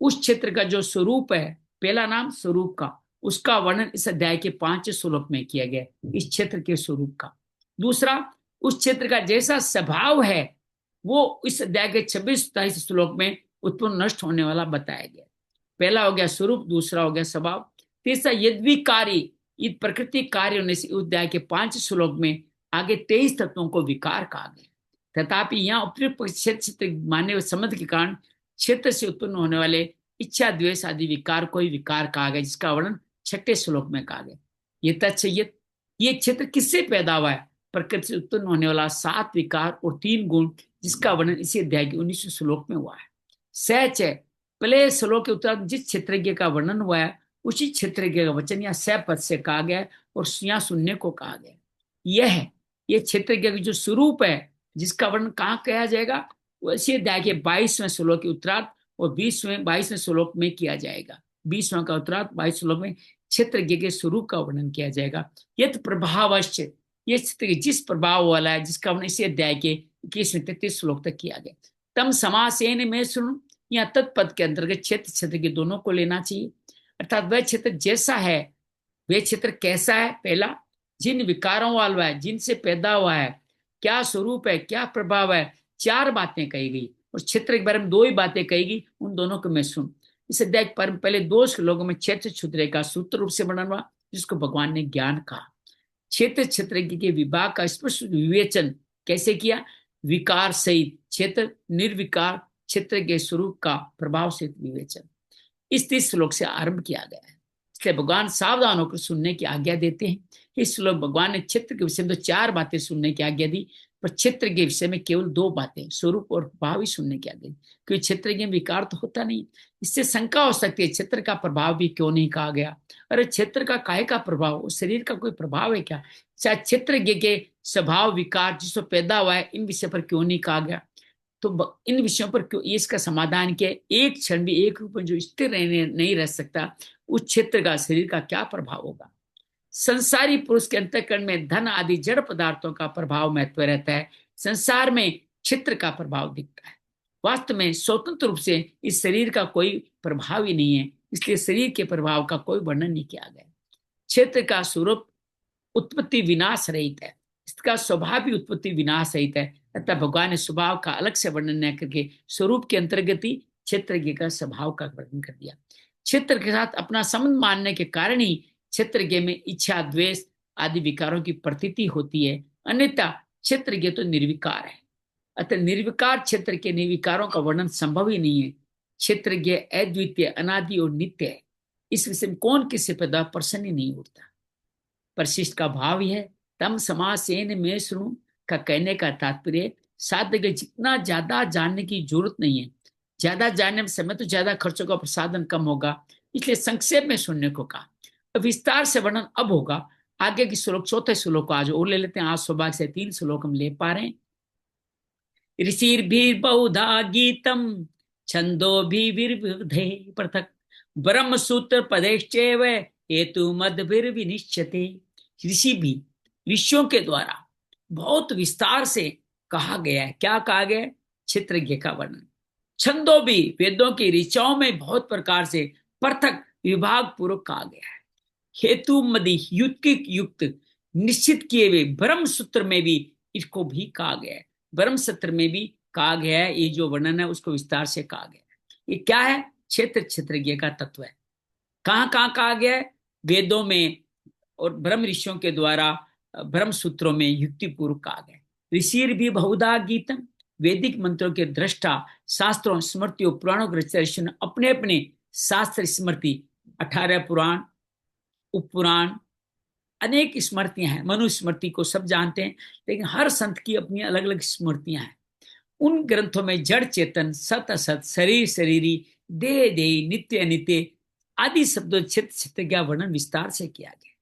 उस क्षेत्र का जो स्वरूप है, पहला नाम स्वरूप का, उसका वर्णन इस अध्याय के 5 श्लोक में किया गया, इस क्षेत्र के स्वरूप का। दूसरा, उस क्षेत्र का जैसा स्वभाव है, वो इस अध्याय के 26-27 श्लोक में उत्पन्न नष्ट होने वाला बताया गया। पहला हो गया स्वरूप, दूसरा हो गया स्वभाव, तीसरा यद्विकारी, प्रकृति कार्य होने से अध्याय के 5 श्लोक में आगे 23 तत्वों को विकार कहा गया। तथापि यहाँ उपयुक्त क्षेत्र मान्य संबंध के कारण क्षेत्र से उत्पन्न होने वाले इच्छा द्वेष आदि विकार को ही विकार कहा गया, जिसका वर्णन 6 श्लोक में कहा गया। ये तत्सयत, ये क्षेत्र किससे पैदा हुआ है? प्रकृति से उत्पन्न होने वाला 7 विकार और 3 गुण, जिसका वर्णन इसी अध्याय के 19 श्लोक में हुआ है। सहच है, पहले श्लोक के उत्तर जिस क्षेत्रज्ञ का वर्णन हुआ है, उसी क्षेत्रज्ञ का वचन यहाँ सह पद से कहा गया है, और यहाँ सुनने को कहा गया। ये क्षेत्रज्ञ का जो स्वरूप है, जिसका वर्णन कहाँ किया जाएगा, वैसे अध्याय के 22वें श्लोक के उत्तरार्ध और 22वें श्लोक में किया जाएगा। 20वां का उत्तरार्ध 22 श्लोक में क्षेत्रज्ञ के स्वरूप का वर्णन किया जाएगा। यत् प्रभावश्च, ये क्षेत्र जिस प्रभाव वाला है, जिसका वर्णन इसी अध्याय के 21-33 श्लोक तक किया गया। तम समासेन में सुन, यहाँ तत्पद के अंतर्गत क्षेत्र के दोनों को लेना चाहिए। अर्थात वह क्षेत्र जैसा है, वह क्षेत्र कैसा है, पहला जिन विकारों वाला है, जिनसे पैदा हुआ है, क्या स्वरूप है, क्या प्रभाव है, 4 बातें कही गई, और क्षेत्र के बारे में 2 ही बातें कही गई, उन दोनों को मैं सुन। इस अध्याय पर पहले 2 श्लोकों में क्षेत्र क्षुद्र का सूत्र रूप से वर्णन हुआ, जिसको भगवान ने ज्ञान कहा। क्षेत्र के विभाग का स्पष्ट विवेचन कैसे किया? विकार सहित क्षेत्र, निर्विकार क्षेत्र के स्वरूप का प्रभाव से विवेचन इस 30 श्लोक से आरंभ किया गया है। इसलिए भगवान सावधान होकर सुनने की आज्ञा देते हैं। इस श्लोक भगवान ने क्षेत्र के विषय में तो 4 बातें सुनने की आज्ञा दी, पर क्षेत्र के विषय में केवल 2 बातें, स्वरूप और प्रभाव ही सुनने की आज्ञा दी, क्योंकि क्षेत्र के विकार तो होता नहीं। इससे शंका हो सकती है, क्षेत्र का प्रभाव भी क्यों नहीं कहा गया? अरे क्षेत्र का काहे का प्रभाव, शरीर का कोई प्रभाव है क्या? शायद क्षेत्र के स्वभाव विकार जिसको पैदा हुआ है, इन विषय पर क्यों नहीं कहा गया? तो इन विषयों पर क्यों, इसका समाधान क्या? एक क्षण भी एक रूप में जो स्थिर नहीं रह सकता, उस क्षेत्र का शरीर का क्या प्रभाव होगा? संसारी पुरुष के अंतःकरण में धन आदि जड़ पदार्थों का प्रभाव महत्व रहता है, संसार में क्षेत्र का प्रभाव दिखता है। वास्तव में स्वतंत्र रूप से इस शरीर का कोई प्रभाव ही नहीं है, इसलिए शरीर के प्रभाव का कोई वर्णन नहीं किया गया। क्षेत्र का स्वरूप उत्पत्ति विनाश रहित है, इसका स्वभाव भी उत्पत्ति विनाश रहित है। अतः भगवान ने स्वभाव का अलग से वर्णन न करके स्वरूप के अंतर्गत ही क्षेत्र का स्वभाव का वर्णन कर दिया। क्षेत्र के साथ अपना संबंध मानने के कारण ही क्षेत्रज्ञ में इच्छा, द्वेष आदि विकारों की प्रतीति होती है, अन्यथा क्षेत्रज्ञ तो निर्विकार है। अतः निर्विकार क्षेत्र के निर्विकारों का वर्णन संभव ही नहीं है। क्षेत्रज्ञ अद्वितीय, अनादि और नित्य है। इस विषय में कौन किसी पर प्रसन्न ही नहीं उठता। परिशिष्ट का भाव यह है, तम समासेन में सुनू का कहने का तात्पर्य साधक जितना ज्यादा जानने की जरूरत नहीं है। ज्यादा जानने में समय तो ज्यादा खर्चों का प्रसाधन कम होगा, इसलिए संक्षेप में सुनने को कहा। अब विस्तार से वर्णन अब होगा। आगे की श्लोक, चौथे श्लोक को आज और ले लेते हैं। आज सौभाग्य से 3 श्लोक हम ले पा रहे हैं। ऋषिर्भिर्बहुधा गीतम छंदोभिर्विविधे पृथक ब्रह्म सूत्र पदेश्चैव हेतु मद्भिर्विनिश्चते। ऋषि भी, ऋषियों के द्वारा बहुत विस्तार से कहा गया है। क्या कहा गया है? क्षेत्रज्ञ का वर्णन। छंदों भी, वेदों की ऋचाओं में बहुत प्रकार से पृथक विभाग पूर्वक कहा गया है। हेतु मदि युक्त निश्चित किए हुए ब्रह्म सूत्र में भी इसको भी कहा गया है। ब्रह्म सूत्र में भी कहा गया है। ये जो वर्णन है उसको विस्तार से कहा गया है। ये क्या है? क्षेत्रज्ञ का तत्व है। कहाँ कहाँ कहा गया है? वेदों में और ब्रह्म ऋषियों के द्वारा ब्रह्म सूत्रों में युक्ति पूर्वक कहा गया। ऋषिर भी बहुधा गीतम, वैदिक मंत्रों के दृष्टा शास्त्रों, स्मृतियों, पुराणों के ऋषि ने अपने अपने शास्त्र स्मृति, 18 पुराण, उपपुराण, अनेक स्मृतियां हैं। मनु स्मृति को सब जानते हैं, लेकिन हर संत की अपनी अलग अलग स्मृतियां हैं। उन ग्रंथों में जड़ चेतन, सत असत, शरीर शरीरी, देह देही, नित्य अनित्य आदि शब्दों क्षेत्र का वर्णन विस्तार से किया गया।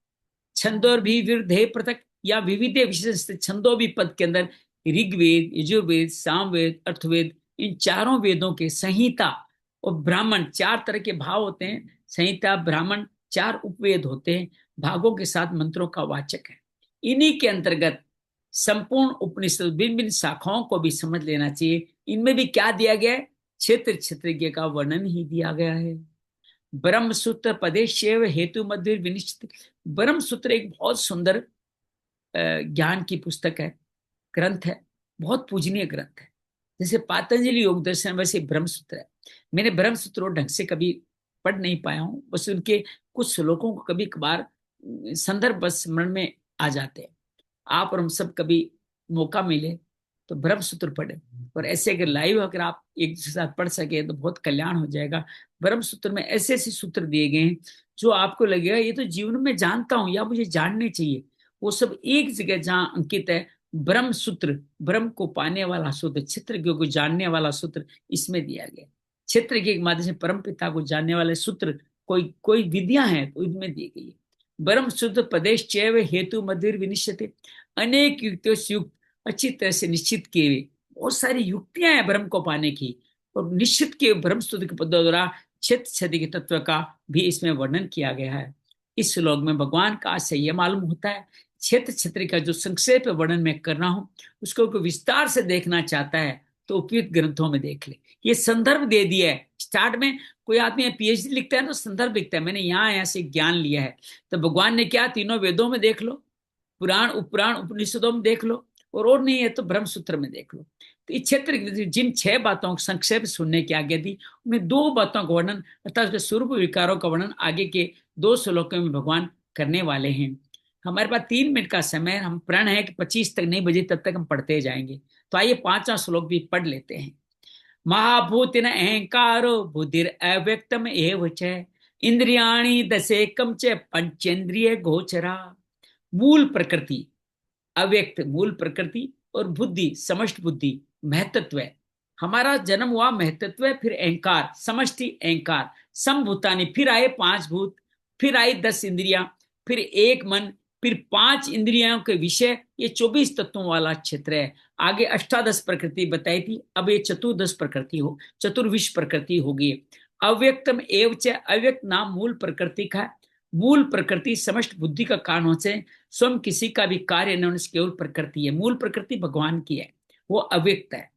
छंदोर भी विरुद्धे पृथक या विविध विशेष छंदों भी पद के अंदर ऋग्वेद, यजुर्वेद, सामवेद, अर्थवेद, इन चारों वेदों के संहिता और ब्राह्मण 4 तरह के भाव होते हैं। संहिता, ब्राह्मण 4 उपवेद होते हैं, भागों के साथ मंत्रों का वाचक है। इन्हीं के अंतर्गत संपूर्ण उपनिषद भिन्न भिन्न शाखाओं को भी समझ लेना चाहिए। इनमें भी क्या दिया गया है? क्षेत्रज्ञ का वर्णन ही दिया गया है। ब्रह्म सूत्र पदेश्चैव हेतु मध्य विनिश्चित। ब्रह्म सूत्र एक बहुत सुंदर ज्ञान की पुस्तक है, ग्रंथ है, बहुत पूजनीय ग्रंथ है। जैसे पातंजलि योग दर्शन वैसे ब्रह्म सूत्र है। मैंने ब्रह्म सूत्र ढंग से कभी पढ़ नहीं पाया हूँ, बस उनके कुछ श्लोकों को कभी कभार संदर्भ बस स्मरण में आ जाते हैं। आप और हम सब कभी मौका मिले तो ब्रह्म सूत्र पढ़े, और ऐसे अगर लाइव अगर आप एक दूसरे साथ पढ़ सके तो बहुत कल्याण हो जाएगा। ब्रह्म सूत्र में ऐसे ऐसे सूत्र दिए गए हैं जो आपको लगेगा ये तो जीवन में जानता हूं या मुझे जानने चाहिए। वो सब एक जगह जहां अंकित है, ब्रह्म सूत्र, ब्रह्म को पाने वाला सूत्र, क्षेत्रज्ञ को जानने वाला सूत्र इसमें दिया गया। क्षेत्रज्ञ के माध्यम से परम पिता को जानने वाले सूत्र कोई विधियां हैं तो इनमें दी गई है। ब्रह्म सूत्र पदेश चैव हेतु मध्य विनिश्चित, अनेक युक्तियों से युक्त, अच्छी तरह से निश्चित किए हुए बहुत सारी युक्तियां हैं ब्रह्म को पाने की, और निश्चित के ब्रह्म सूत्र के पदों द्वारा क्षेत्र के तत्व का भी इसमें वर्णन किया गया है। इस श्लोक में भगवान का आशय यह मालूम होता है, क्षेत्र का जो संक्षेप वर्णन में कर रहा हूं उसको कोई विस्तार से देखना चाहता है तो उपयुक्त ग्रंथों में देख ले। ये संदर्भ दे दिया है। स्टार्ट में कोई आदमी पीएचडी लिखता है तो संदर्भ लिखता है, मैंने यहाँ से ज्ञान लिया है। तो भगवान ने क्या, तीनों वेदों में देख लो, पुराण, उपपुराण, उपनिषदों में देख लो, और नहीं है तो ब्रह्म सूत्र में देख लो। तो इस क्षेत्र जिन 6 बातों को संक्षेप सुनने की आज्ञा दी, उनमें 2 बातों का वर्णन अर्थात उसके स्वरूप विकारों का वर्णन आगे के 2 श्लोकों में भगवान करने वाले हैं। हमारे पास 3 मिनट का समय, हम प्रण है कि 25 तक नहीं बजे तब तक हम पढ़ते जाएंगे। तो आइए 5वां श्लोक भी पढ़ लेते हैं। महाभूतिन अहंकारो बुद्धिर अव्यक्तम एव च इंद्रियाणि दशेकम च पंचेंद्रिय गोचरा। मूल प्रकृति, अव्यक्त मूल प्रकृति, और बुद्धि समष्टि बुद्धि, महतत्व है। हमारा जन्म हुआ महतत्व है, फिर अहंकार, समष्टि अहंकार, समभूतानि, फिर आए 5 भूत, फिर आई 10 इंद्रियां, फिर 1 मन, फिर 5 इंद्रियों के विषय। ये 24 तत्वों वाला क्षेत्र है। आगे अष्टादश प्रकृति बताई थी, अब ये चतुर्दश प्रकृति हो, चतुर्विश प्रकृति होगी। अव्यक्तम एव च, अव्यक्त नाम मूल प्रकृति का। मूल प्रकृति समष्ट बुद्धि का कारण होने से स्वयं किसी का भी कार्य न होने से केवल प्रकृति है। मूल प्रकृति भगवान की है, वो अव्यक्त है।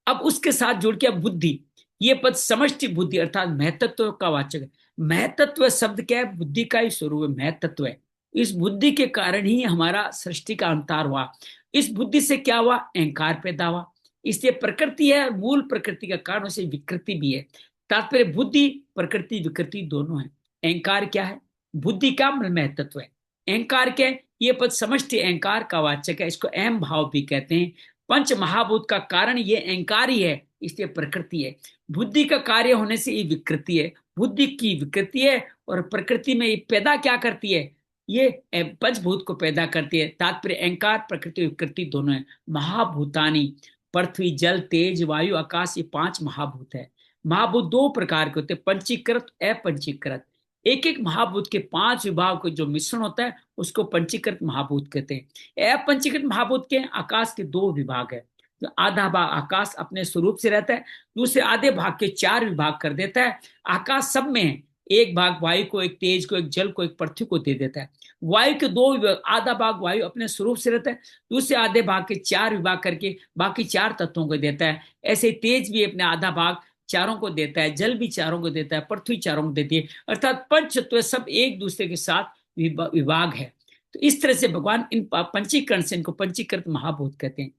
अब उसके साथ जुड़ के बुद्धि, ये पद समष्टि बुद्धि अर्थात महतत्व का वाचक है। महतत्व शब्द क्या है? बुद्धि का ही स्वरूप है, महतत्व है। इस बुद्धि के कारण ही हमारा सृष्टि का अंतर हुआ। इस बुद्धि से क्या हुआ? अहंकार पैदा हुआ। इसलिए प्रकृति है, मूल प्रकृति का कारण से विकृति भी है। तात्पर्य बुद्धि, प्रकृति, विकृति दोनों है। अहंकार क्या है? बुद्धि का महत्व है। अहंकार के ये पद समष्टि अहंकार का वाचक है, इसको अहम भाव भी कहते हैं। पंच महाभूत का कारण ये अहंकार ही है, इसलिए प्रकृति है। बुद्धि का कार्य होने से ये विकृति है, बुद्धि की विकृति है। और प्रकृति में ये पैदा क्या करती है, ये पंचभूत को पैदा करती है। तात्पर्य अहंकार प्रकृति विकृति दोनों है। महाभूतानी, पृथ्वी जल तेज वायु आकाश, ये 5 महाभूत है। महाभूत 2 प्रकार के होते हैं, पंचीकृत अपंचीकृत। एक एक महाभूत के 5 विभाग को जो मिश्रण होता है उसको पंचीकृत महाभूत कहते हैं। अपंचीकृत महाभूत के आकाश के 2 विभाग है। तो आधा भाग आकाश अपने स्वरूप से रहता है, दूसरे आधे भाग के 4 विभाग कर देता है। आकाश सब में है, एक भाग वायु को, एक तेज को, एक जल को, एक पृथ्वी को दे देता है। वायु के 2 विभाग, आधा भाग वायु अपने स्वरूप से रहता है, दूसरे आधे भाग के 4 विभाग करके बाकी 4 तत्वों को देता है। ऐसे तेज भी अपने आधा भाग चारों को देता है, जल भी चारों को देता है, पृथ्वी चारों को देती है। अर्थात पंच तत्व सब एक दूसरे के साथ विभाग है। तो इस तरह से भगवान इन पंचीकरण से इनको पंचीकृत महाभूत कहते हैं।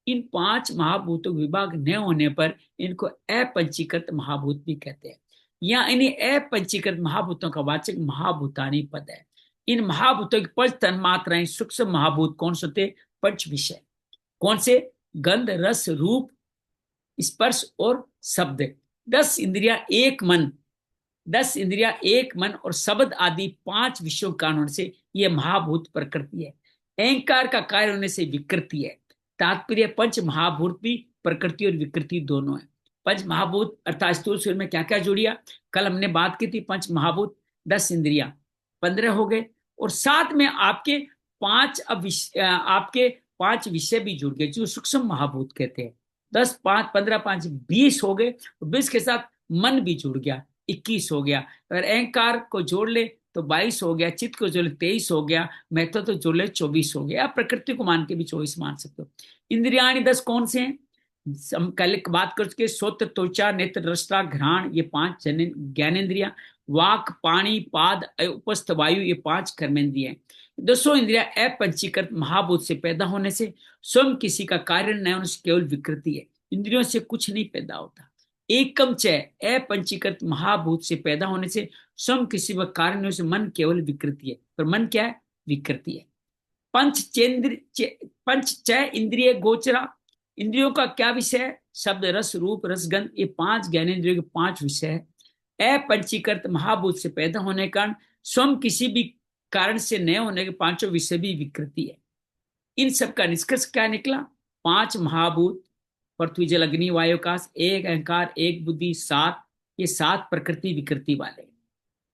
इन 5 महाभूतों का विभाग न होने पर इनको अपंचीकृत महाभूत भी कहते हैं। या इन्हीं अपंचीकृत महाभूतों का वाचक महाभूतानी पद है। इन महाभूतों की 5 तन्मात्राएं सूक्ष्म महाभूत कौन से होते, 5 विषय। कौन से, गंध रस रूप स्पर्श और शब्द। 10 इंद्रियां एक मन, 10 इंद्रियां एक मन और शब्द आदि 5 विषयों के कारण से यह महाभूत प्रकृति है। अहंकार का कार्य होने से विकृति है। तात्पर्य पंच महाभूत भी प्रकृति और विकृति दोनों है। पंच महाभूत अर्थात स्थूल शरीर में क्या क्या जुड़िया, कल हमने बात की थी। पंच महाभूत 10 इंद्रियां 15 हो गए, और साथ में आपके 5 विषय भी जुड़ गए जो सूक्ष्म महाभूत कहते हैं। 10 5 15 5 20 हो गए, और 20 के साथ मन भी जुड़ गया, 21 हो गया। अगर अहंकार को जोड़ ले तो 22 हो गया, चित्त को जोड़ ले 23 हो गया, महत्व तो जोड़ ले 24 हो गया। आप प्रकृति को मान के भी 24 मान सकते हो। इंद्रियाणी 10 कौन से हैं, हम कल बात कर चुके। श्रोत्र त्वचा नेत्र रसना घ्राण, ये 5 ज्ञानेन्द्रिया। वाक पाणी पाद उपस्थ वायु, ये 5 कर्मेंद्रिय हैं। 10 इंद्रिया अपंचीकृत महाभूत से पैदा होने से स्वयं किसी का कार्य न होने से केवल विकृति है। इंद्रियों से कुछ नहीं पैदा होता। एकम च अपंचीकृत महाभूत से पैदा होने से स्वयं किसी का कार्य होने से मन केवल विकृति है। पर मन क्या है, विकृति है। पंच च इंद्रिय गोचरा, इंद्रियों का क्या विषय है, शब्द रस रूप रसगंध, ये 5 ज्ञानेन्द्रियों के 5 विषय है। अपंचीकृत महाभूत से पैदा होने के कारण स्वयं किसी भी कारण से न होने के 5 विषय भी विकृति है। इन सब का निष्कर्ष क्या निकला, 5 महाभूत पृथ्वी जल अग्नि वायु आकाश, एक अहंकार एक बुद्धि 7, ये 7 प्रकृति विकृति वाले।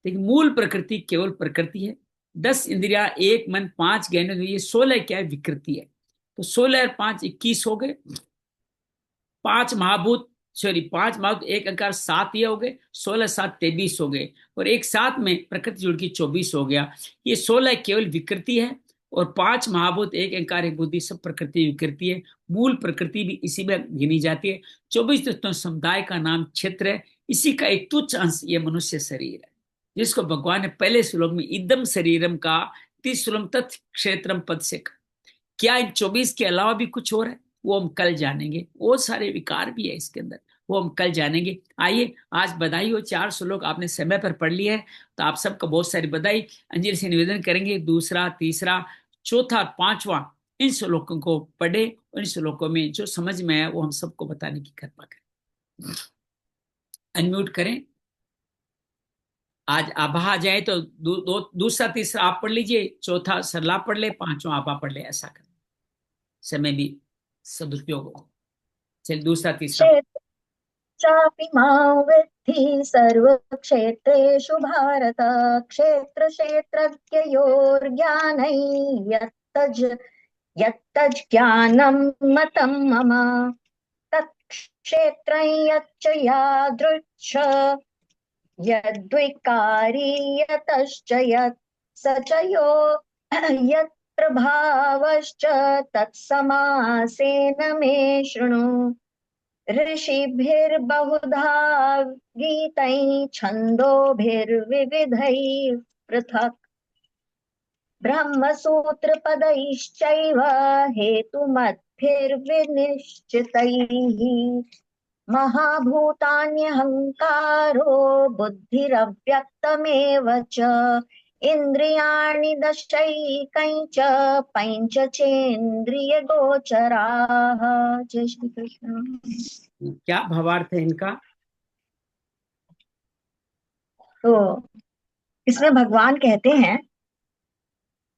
लेकिन मूल प्रकृति केवल प्रकृति है। 10 इंद्रिया एक मन 5 ज्ञानेन्द्रिय, ये 16 क्या है, विकृति है। तो 16 और 5 21 हो गए। 5 महाभूत एक अंकार 7 ये हो गए, 16 7 23 हो गए, और एक साथ में प्रकृति जुड़ के 24 हो गया। ये 16 केवल विकृति है, और 5 महाभूत एक अंकार एक बुद्धि सब प्रकृति विकृति है। मूल प्रकृति भी इसी में गिनी जाती है। 24 तत्वों समुदाय का नाम क्षेत्र है। इसी का एक तुच्छ अंश ये मनुष्य शरीर है, जिसको भगवान ने पहले श्लोक में इदम शरीरम का 30 श्लोक तत् क्षेत्रम पद से कहा। क्या इन 24 के अलावा भी कुछ और है, वो हम कल जानेंगे। वो सारे विकार भी है इसके अंदर, वो हम कल जानेंगे। आइए, आज बधाई हो, 4 श्लोक आपने समय पर पढ़ लिए है, तो आप सबको बहुत सारी बधाई। अंजलि से निवेदन करेंगे दूसरा तीसरा चौथा 5वां इन श्लोकों को पढ़े, इन श्लोकों में जो समझ में आया वो हम सबको बताने की कृपा करें। अनम्यूट करें। आज आभा आ जाए तो दूसरा तीसरा आप पढ़ लीजिए, चौथा सरला पढ़ ले, 5वां आभा पढ़ ले, ऐसा करें, समय भी सदुपयोग हो। चलिए दूसरा तीसरा। चापि मां विद्धि सर्वक्षेत्रेषु भारत, क्षेत्र क्षेत्रज्ञयोर्ज्ञानै यत्तज् ज्ञानं मतं मम, तत्क्षेत्रं यच्च यादृच्छ यद्विकारी यतश्च यत् स च यो यत् प्रभावश्च तत्समासेन मे शृणु। ऋषिभिर्बहुधा गीतैः छन्दोभिर्विविधैः पृथक्, ब्रह्मसूत्रपदैश्चैव हेतुमद्भिर्विनिश्चितैः। महाभूतान्यहङ्कारो बुद्धिरव्यक्तमेव च इन्द्रियाणि दशैकञ्च पञ्चचेन्द्रिय गोचराः। जय श्री कृष्ण। क्या भावार्थ है इनका? तो इसमें भगवान कहते हैं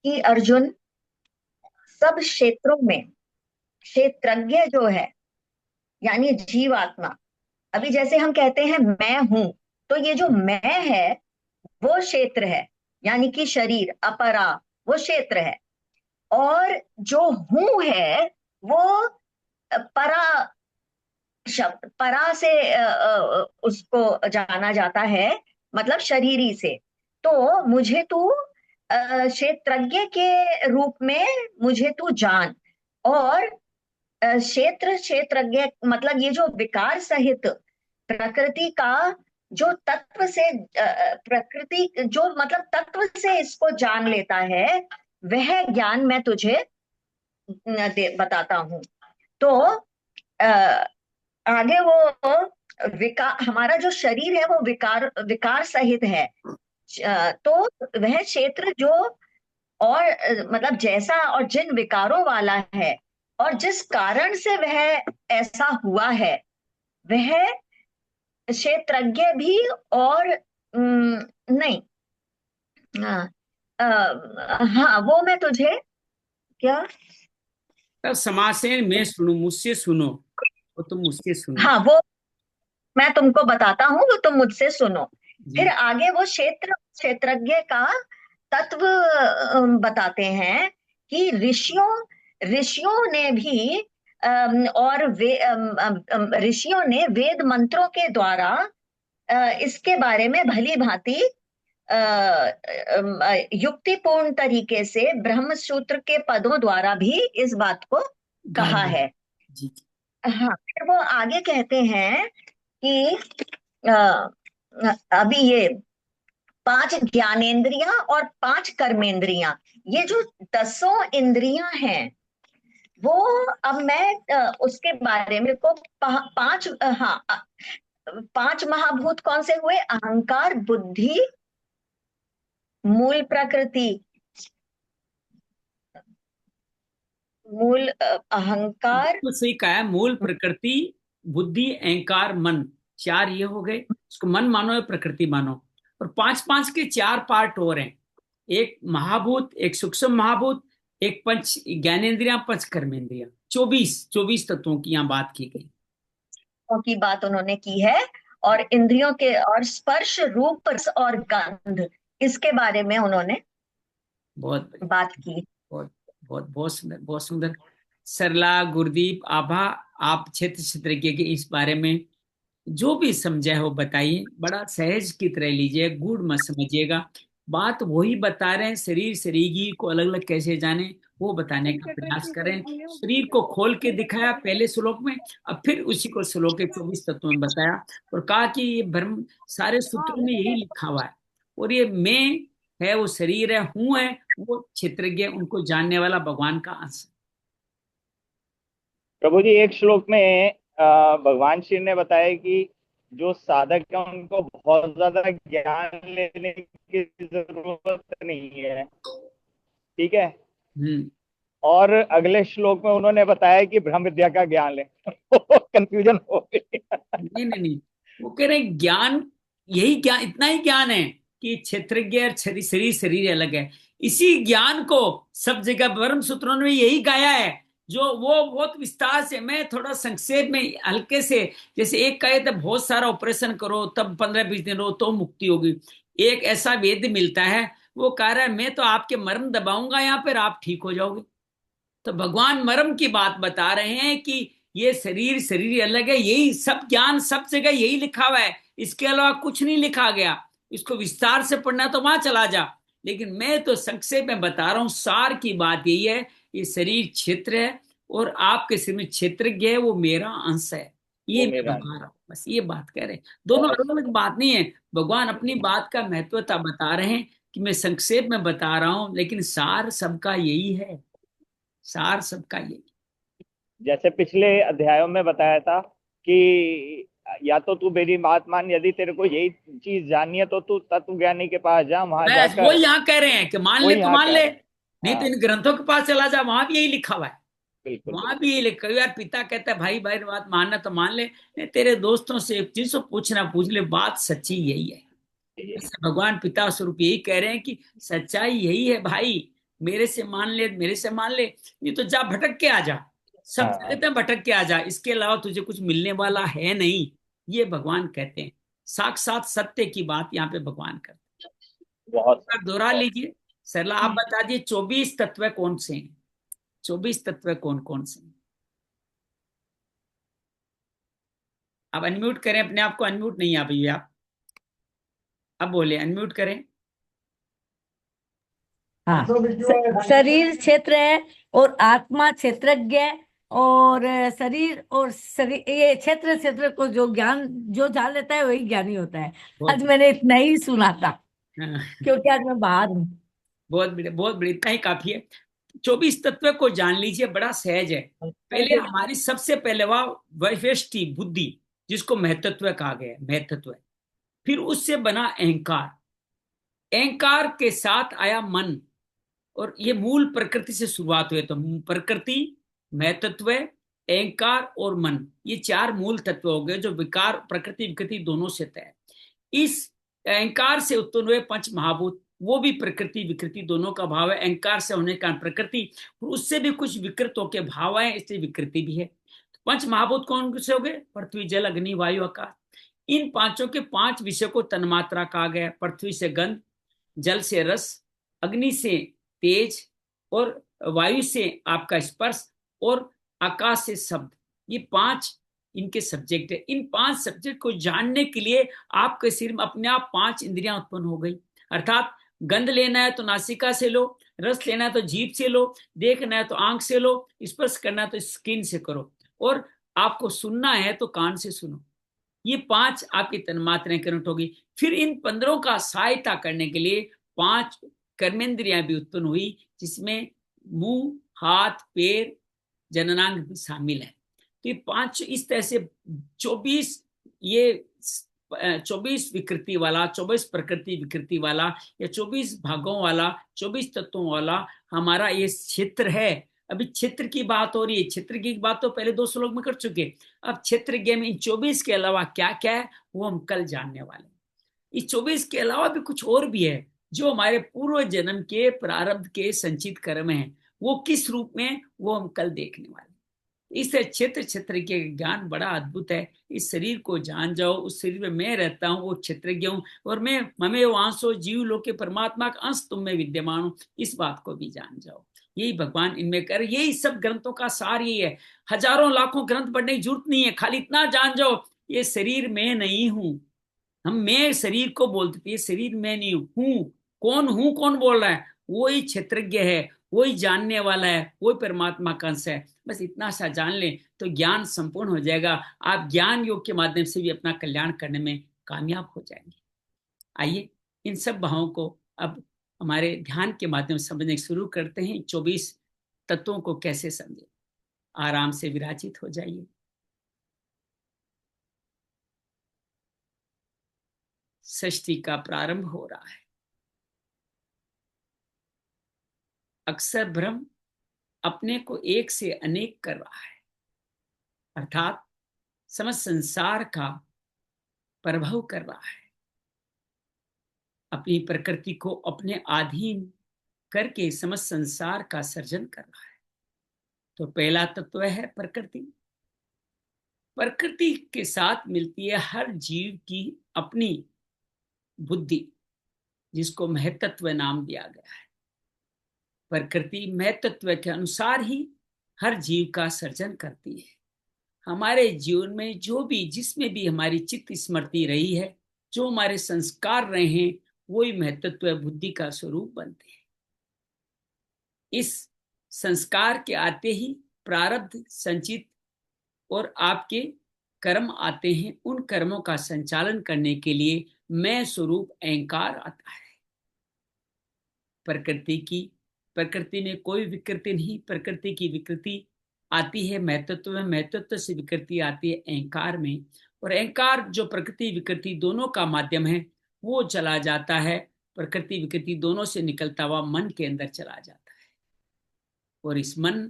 कि अर्जुन, सब क्षेत्रों में क्षेत्रज्ञ जो है यानी जीवात्मा, अभी जैसे हम कहते हैं मैं हूं, तो ये जो मैं है वो क्षेत्र है, यानी कि शरीर अपरा वो क्षेत्र है। और जो हूं है वो परा शब्द, परा से उसको जाना जाता है, मतलब शरीरी से। तो मुझे तू क्षेत्रज्ञ के रूप में मुझे तू जान। और क्षेत्रज्ञ मतलब ये जो विकार सहित प्रकृति का जो तत्व से प्रकृति जो मतलब तत्व से इसको जान लेता है, वह ज्ञान मैं तुझे बताता हूं। तो आ, आगे वो विकार, हमारा जो शरीर है वो विकार विकार सहित है। तो वह क्षेत्र जो और मतलब जैसा और जिन विकारों वाला है और जिस कारण से वह ऐसा हुआ है, वह क्षेत्रज्ञ भी और नहीं। हाँ, हाँ वो मैं तुझे क्या। तब समासेन में सुनो, मुझसे सुनो, वो तुम मुझसे सुनो। हाँ वो मैं तुमको बताता हूँ, वो तुम मुझसे सुनो। फिर जी आगे वो क्षेत्रज्ञ का तत्व बताते हैं कि ऋषियों ऋषियों ने भी और ऋषियों ने वेद मंत्रों के द्वारा इसके बारे में भली भांति युक्तिपूर्ण तरीके से ब्रह्म सूत्र के पदों द्वारा भी इस बात को गाय कहा है। जी जी। हाँ फिर वो आगे कहते हैं कि अ, अभी ये 5 ज्ञानेंद्रियां और 5 कर्मेंद्रियां, ये जो 10 इंद्रियां हैं, वो अब मैं उसके बारे में को पांच हाँ 5 महाभूत कौन से हुए? अहंकार, बुद्धि, मूल प्रकृति, मूल अहंकार। बिल्कुल सही कहा है। मूल, प्रकृति, बुद्धि, अहंकार, मन, चार ये हो गए। इसको मन मानो या प्रकृति मानो। और पांच पांच के चार पार्ट और हैं। एक महाभूत, एक सूक्ष्म महाभूत, एक पंच ज्ञानेन्द्रियां, पंच कर्मेंद्रियां। 24 तत्वों की यहाँ बात की गई। की बात उन्होंने की है। और इंद्रियों के और स्पर्श, रूप, रस और गंध, इसके बारे में उन्होंने बहुत बढ़िया। बात की। बहुत बहुत बहुत सुंदर, बहुत सुंदर। सरला, गुरदीप, आभा, आप क्षेत्र क्षेत्रज्ञ के इस बारे में जो भी समझा है वो बताइए। बड़ा सहज की तरह लीजिए, गूढ़ मत समझिएगा। बात वही बता रहे हैं, शरीर शरीरी को अलग अलग कैसे जाने वो बताने का प्रयास करें। शरीर को खोल के दिखाया पहले श्लोक में, अब फिर उसी को श्लोक के 24 तत्वों में बताया और कहा कि ये ब्रह्म सारे सूत्रों में यही लिखा हुआ है। और ये मैं है, वो शरीर है, हूं है, वो क्षेत्रज्ञ, उनको जानने वाला भगवान का अंश है। प्रभु जी, एक श्लोक में भगवान श्री ने बताया कि जो साधक है उनको बहुत ज्यादा ज्ञान लेने की जरूरत नहीं है। ठीक है। हम्म। और अगले श्लोक में उन्होंने बताया कि ब्रह्म विद्या का ज्ञान ले। कंफ्यूजन हो गई। नहीं नहीं नहीं, वो कह रहे हैं ज्ञान, यही ज्ञान, इतना ही ज्ञान है कि क्षेत्रज्ञ और शरीर शरीर अलग है। इसी ज्ञान को सब जगह ब्रह्म सूत्रों ने यही गाया है। जो वो बहुत विस्तार से, मैं थोड़ा संक्षेप में हल्के से, जैसे एक कहे तो बहुत सारा ऑपरेशन करो तब 15-20 दिन रहो तो मुक्ति होगी। एक ऐसा वेद मिलता है, वो कह रहा है मैं तो आपके मर्म दबाऊंगा यहाँ पर, आप ठीक हो जाओगे। तो भगवान मर्म की बात बता रहे हैं कि ये शरीर शरीर अलग है, यही सब ज्ञान सब जगह यही लिखा हुआ है, इसके अलावा कुछ नहीं लिखा गया। इसको विस्तार से पढ़ना तो वहां चला जा, लेकिन मैं तो संक्षेप में बता रहा हूं। सार की बात यही है, ये शरीर क्षेत्र है और आपके सिर में क्षेत्रज्ञ है, वो मेरा अंश है। ये वो मैं मेरा बता रहा हूँ, बस ये बात कह रहे हैं। दोनों बहुत अलग अलग बात नहीं है। भगवान अपनी बात का महत्वता बता रहे हैं कि मैं संक्षेप में बता रहा हूं, लेकिन सार सबका यही है। सार सबका यही। जैसे पिछले अध्यायों में बताया था कि या तो तू मेरी बात मान, यदि तेरे को यही चीज जाननी है तो तू तत्व ज्ञानी के पास जा, वहां बस वो जाकर। यहाँ कह रहे हैं कि मान वो ले तो यहाँ मान कह ले, रहे हैं। नहीं तो हाँ, इन ग्रंथों के पास चला जा, वहां भी यही लिखा हुआ है। बिल्कुल वहां बिल्कुल। भी यही लिखा हुआ है। यार पिता कहता है भाई भाई बात मानना तो मान ले, नहीं तेरे दोस्तों से एक चीज को पूछना पूछ ले, बात सच्ची यही है। यही। ऐसे भगवान पिता स्वरूप यही कह रहे हैं कि सच्चाई यही है भाई, मेरे से मान ले, मेरे से मान ले, नहीं तो जा भटक के आ जा, सब हाँ, जगह भटक के आ जा, इसके अलावा तुझे कुछ मिलने वाला है नहीं। ये भगवान कहते हैं, साक्षात सत्य की बात यहाँ पे भगवान करते बहुत हैं। सही, दोहरा बहुत। लीजिए सरला, आप बता दिए 24 तत्व कौन से हैं, 24 तत्व कौन कौन से हैं। आप अनम्यूट करें अपने आप को, अनम्यूट नहीं आ भैया आप, अब बोले अनम्यूट करें। हाँ, शरीर क्षेत्र है और आत्मा क्षेत्रज्ञ है, और शरीर और शरीर, ये क्षेत्र को जो ज्ञान जो जान लेता है वही ज्ञानी होता है। बहुत आज मैंने इतना ही सुना था, हाँ, क्योंकि आज मैं बाहर हूँ। बहुत बढ़िया, बहुत बढ़िया, इतना ही काफी है। 24 तत्व को जान लीजिए, बड़ा सहज है। पहले हमारी सबसे पहले वह वैशिष्टि बुद्धि, जिसको महतत्व कहा गया है, महतत्व। फिर उससे बना अहंकार, अहंकार के साथ आया मन, और ये मूल प्रकृति से शुरुआत हुई। तो प्रकृति, महतत्व, अहंकार और मन, ये चार मूल तत्व हो गए जो विकार, प्रकृति विकृति दोनों से तय है। इस अहंकार से उत्पन्न हुए पंच महाभूत, वो भी प्रकृति विकृति दोनों का भाव है। अहंकार से होने का प्रकृति, और उससे भी कुछ विकृत होकर भाव है, इसलिए विकृति भी है। पंच महाभूत कौन से हो गए? पृथ्वी, जल, अग्नि, वायु, आकाश। इन पांचों के 5 विषय को तन्मात्रा कहा गया। पृथ्वी से गंध, जल से रस, अग्नि से तेज, और वायु से आपका स्पर्श, और आकाश से शब्द। ये 5 इनके सब्जेक्ट है। इन 5 सब्जेक्ट को जानने के लिए आपके शरीर में अपने आप 5 इंद्रियां उत्पन्न हो गई। अर्थात गंध लेना है तो नासिका से लो, रस लेना है तो जीभ से लो, देखना है तो आंख से लो, स्पर्श करना है तो स्किन से करो, और आपको सुनना है तो कान से सुनो। ये 5 आपकी तन्मात्राएं कनेक्ट होगी। फिर इन 15 का सहायता करने के लिए 5 कर्मेंद्रियां भी उत्पन्न हुई, जिसमें मुंह, हाथ, पैर, जननांग भी शामिल है। तो ये 5 इस तरह से 24, ये 24 विकृति वाला, 24 प्रकृति विकृति वाला, या 24 भागों वाला, 24 तत्वों वाला हमारा ये क्षेत्र है। अभी क्षेत्र की बात हो रही है, क्षेत्र की बात तो पहले 2 श्लोक में कर चुके। अब क्षेत्र में इन 24 के अलावा क्या क्या है वो हम कल जानने वाले हैं। इस 24 के अलावा भी कुछ और भी है, जो हमारे पूर्व जन्म के प्रारब्ध के संचित कर्म हैं, वो किस रूप में, वो हम कल देखने वाले हैं। इस क्षेत्र के ज्ञान बड़ा अद्भुत है। इस शरीर को जान जाओ, उस शरीर में मैं रहता हूँ, वो क्षेत्रज्ञ हूँ, और मैं ममे वांसो जीव लोके परमात्मा का अंश तुम में विद्यमान हूँ, इस बात को भी जान जाओ। यही भगवान इनमें कर, यही सब ग्रंथों का सार यही है। हजारों लाखों ग्रंथ पढ़ने की जरूरत नहीं है, खाली इतना जान जाओ, ये शरीर में नहीं हूं। हम मैं शरीर को बोलते थे, ये शरीर में नहीं हूं। कौन बोल रहा है? वही क्षेत्रज्ञ है, वही जानने वाला है, वही परमात्मा का अंश है। बस इतना सा जान लें तो ज्ञान संपूर्ण हो जाएगा। आप ज्ञान योग के माध्यम से भी अपना कल्याण करने में कामयाब हो जाएंगे। आइए इन सब भावों को अब हमारे ध्यान के माध्यम से समझने शुरू करते हैं। 24 तत्वों को कैसे समझे। आराम से विराजित हो जाइए। सृष्टि का प्रारंभ हो रहा है। अक्सर भ्रम अपने को एक से अनेक कर रहा है, अर्थात समस्त संसार का प्रभाव कर रहा है, अपनी प्रकृति को अपने अधीन करके समस्त संसार का सर्जन कर रहा है। तो पहला तत्व है प्रकृति। प्रकृति के साथ मिलती है हर जीव की अपनी बुद्धि, जिसको महतत्व नाम दिया गया है। प्रकृति महतत्व के अनुसार ही हर जीव का सर्जन करती है। हमारे जीवन में जो भी, जिसमें भी हमारी चित्त स्मृति रही है, जो हमारे संस्कार रहे हैं, वही महतत्व बुद्धि का स्वरूप बनते हैं। इस संस्कार के आते ही प्रारब्ध संचित और आपके कर्म आते हैं। उन कर्मों का संचालन करने के लिए मैं स्वरूप अहंकार आता है। प्रकृति में कोई विकृति नहीं। प्रकृति की विकृति आती है महतत्व में, महतत्व से विकृति आती है अहंकार में, और अहंकार जो प्रकृति विकृति दोनों का माध्यम है वो चला जाता है, प्रकृति विकृति दोनों से निकलता हुआ मन के अंदर चला जाता है। और इस मन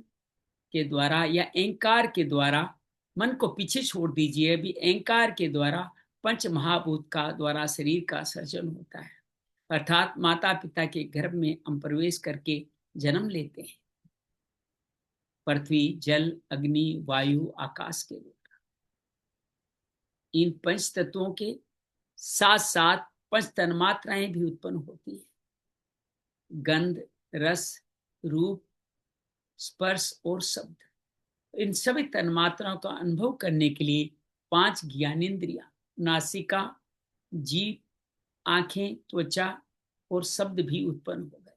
के द्वारा या अहंकार के द्वारा, मन को पीछे छोड़ दीजिए, अभी अहंकार के द्वारा पंच महाभूत का द्वारा शरीर का सर्जन होता है। अर्थात माता पिता के गर्भ में हम प्रवेश करके जन्म लेते हैं, पृथ्वी जल अग्नि वायु आकाश के द्वारा। इन पंच तत्वों के साथ साथ पंच तन्मात्राएं भी उत्पन्न होती है, गंध रस रूप स्पर्श और शब्द। इन सभी तन्मात्राओं का अनुभव करने के लिए 5 ज्ञानेंद्रियां नासिका जीभ आंखें त्वचा और शब्द भी उत्पन्न हो गए।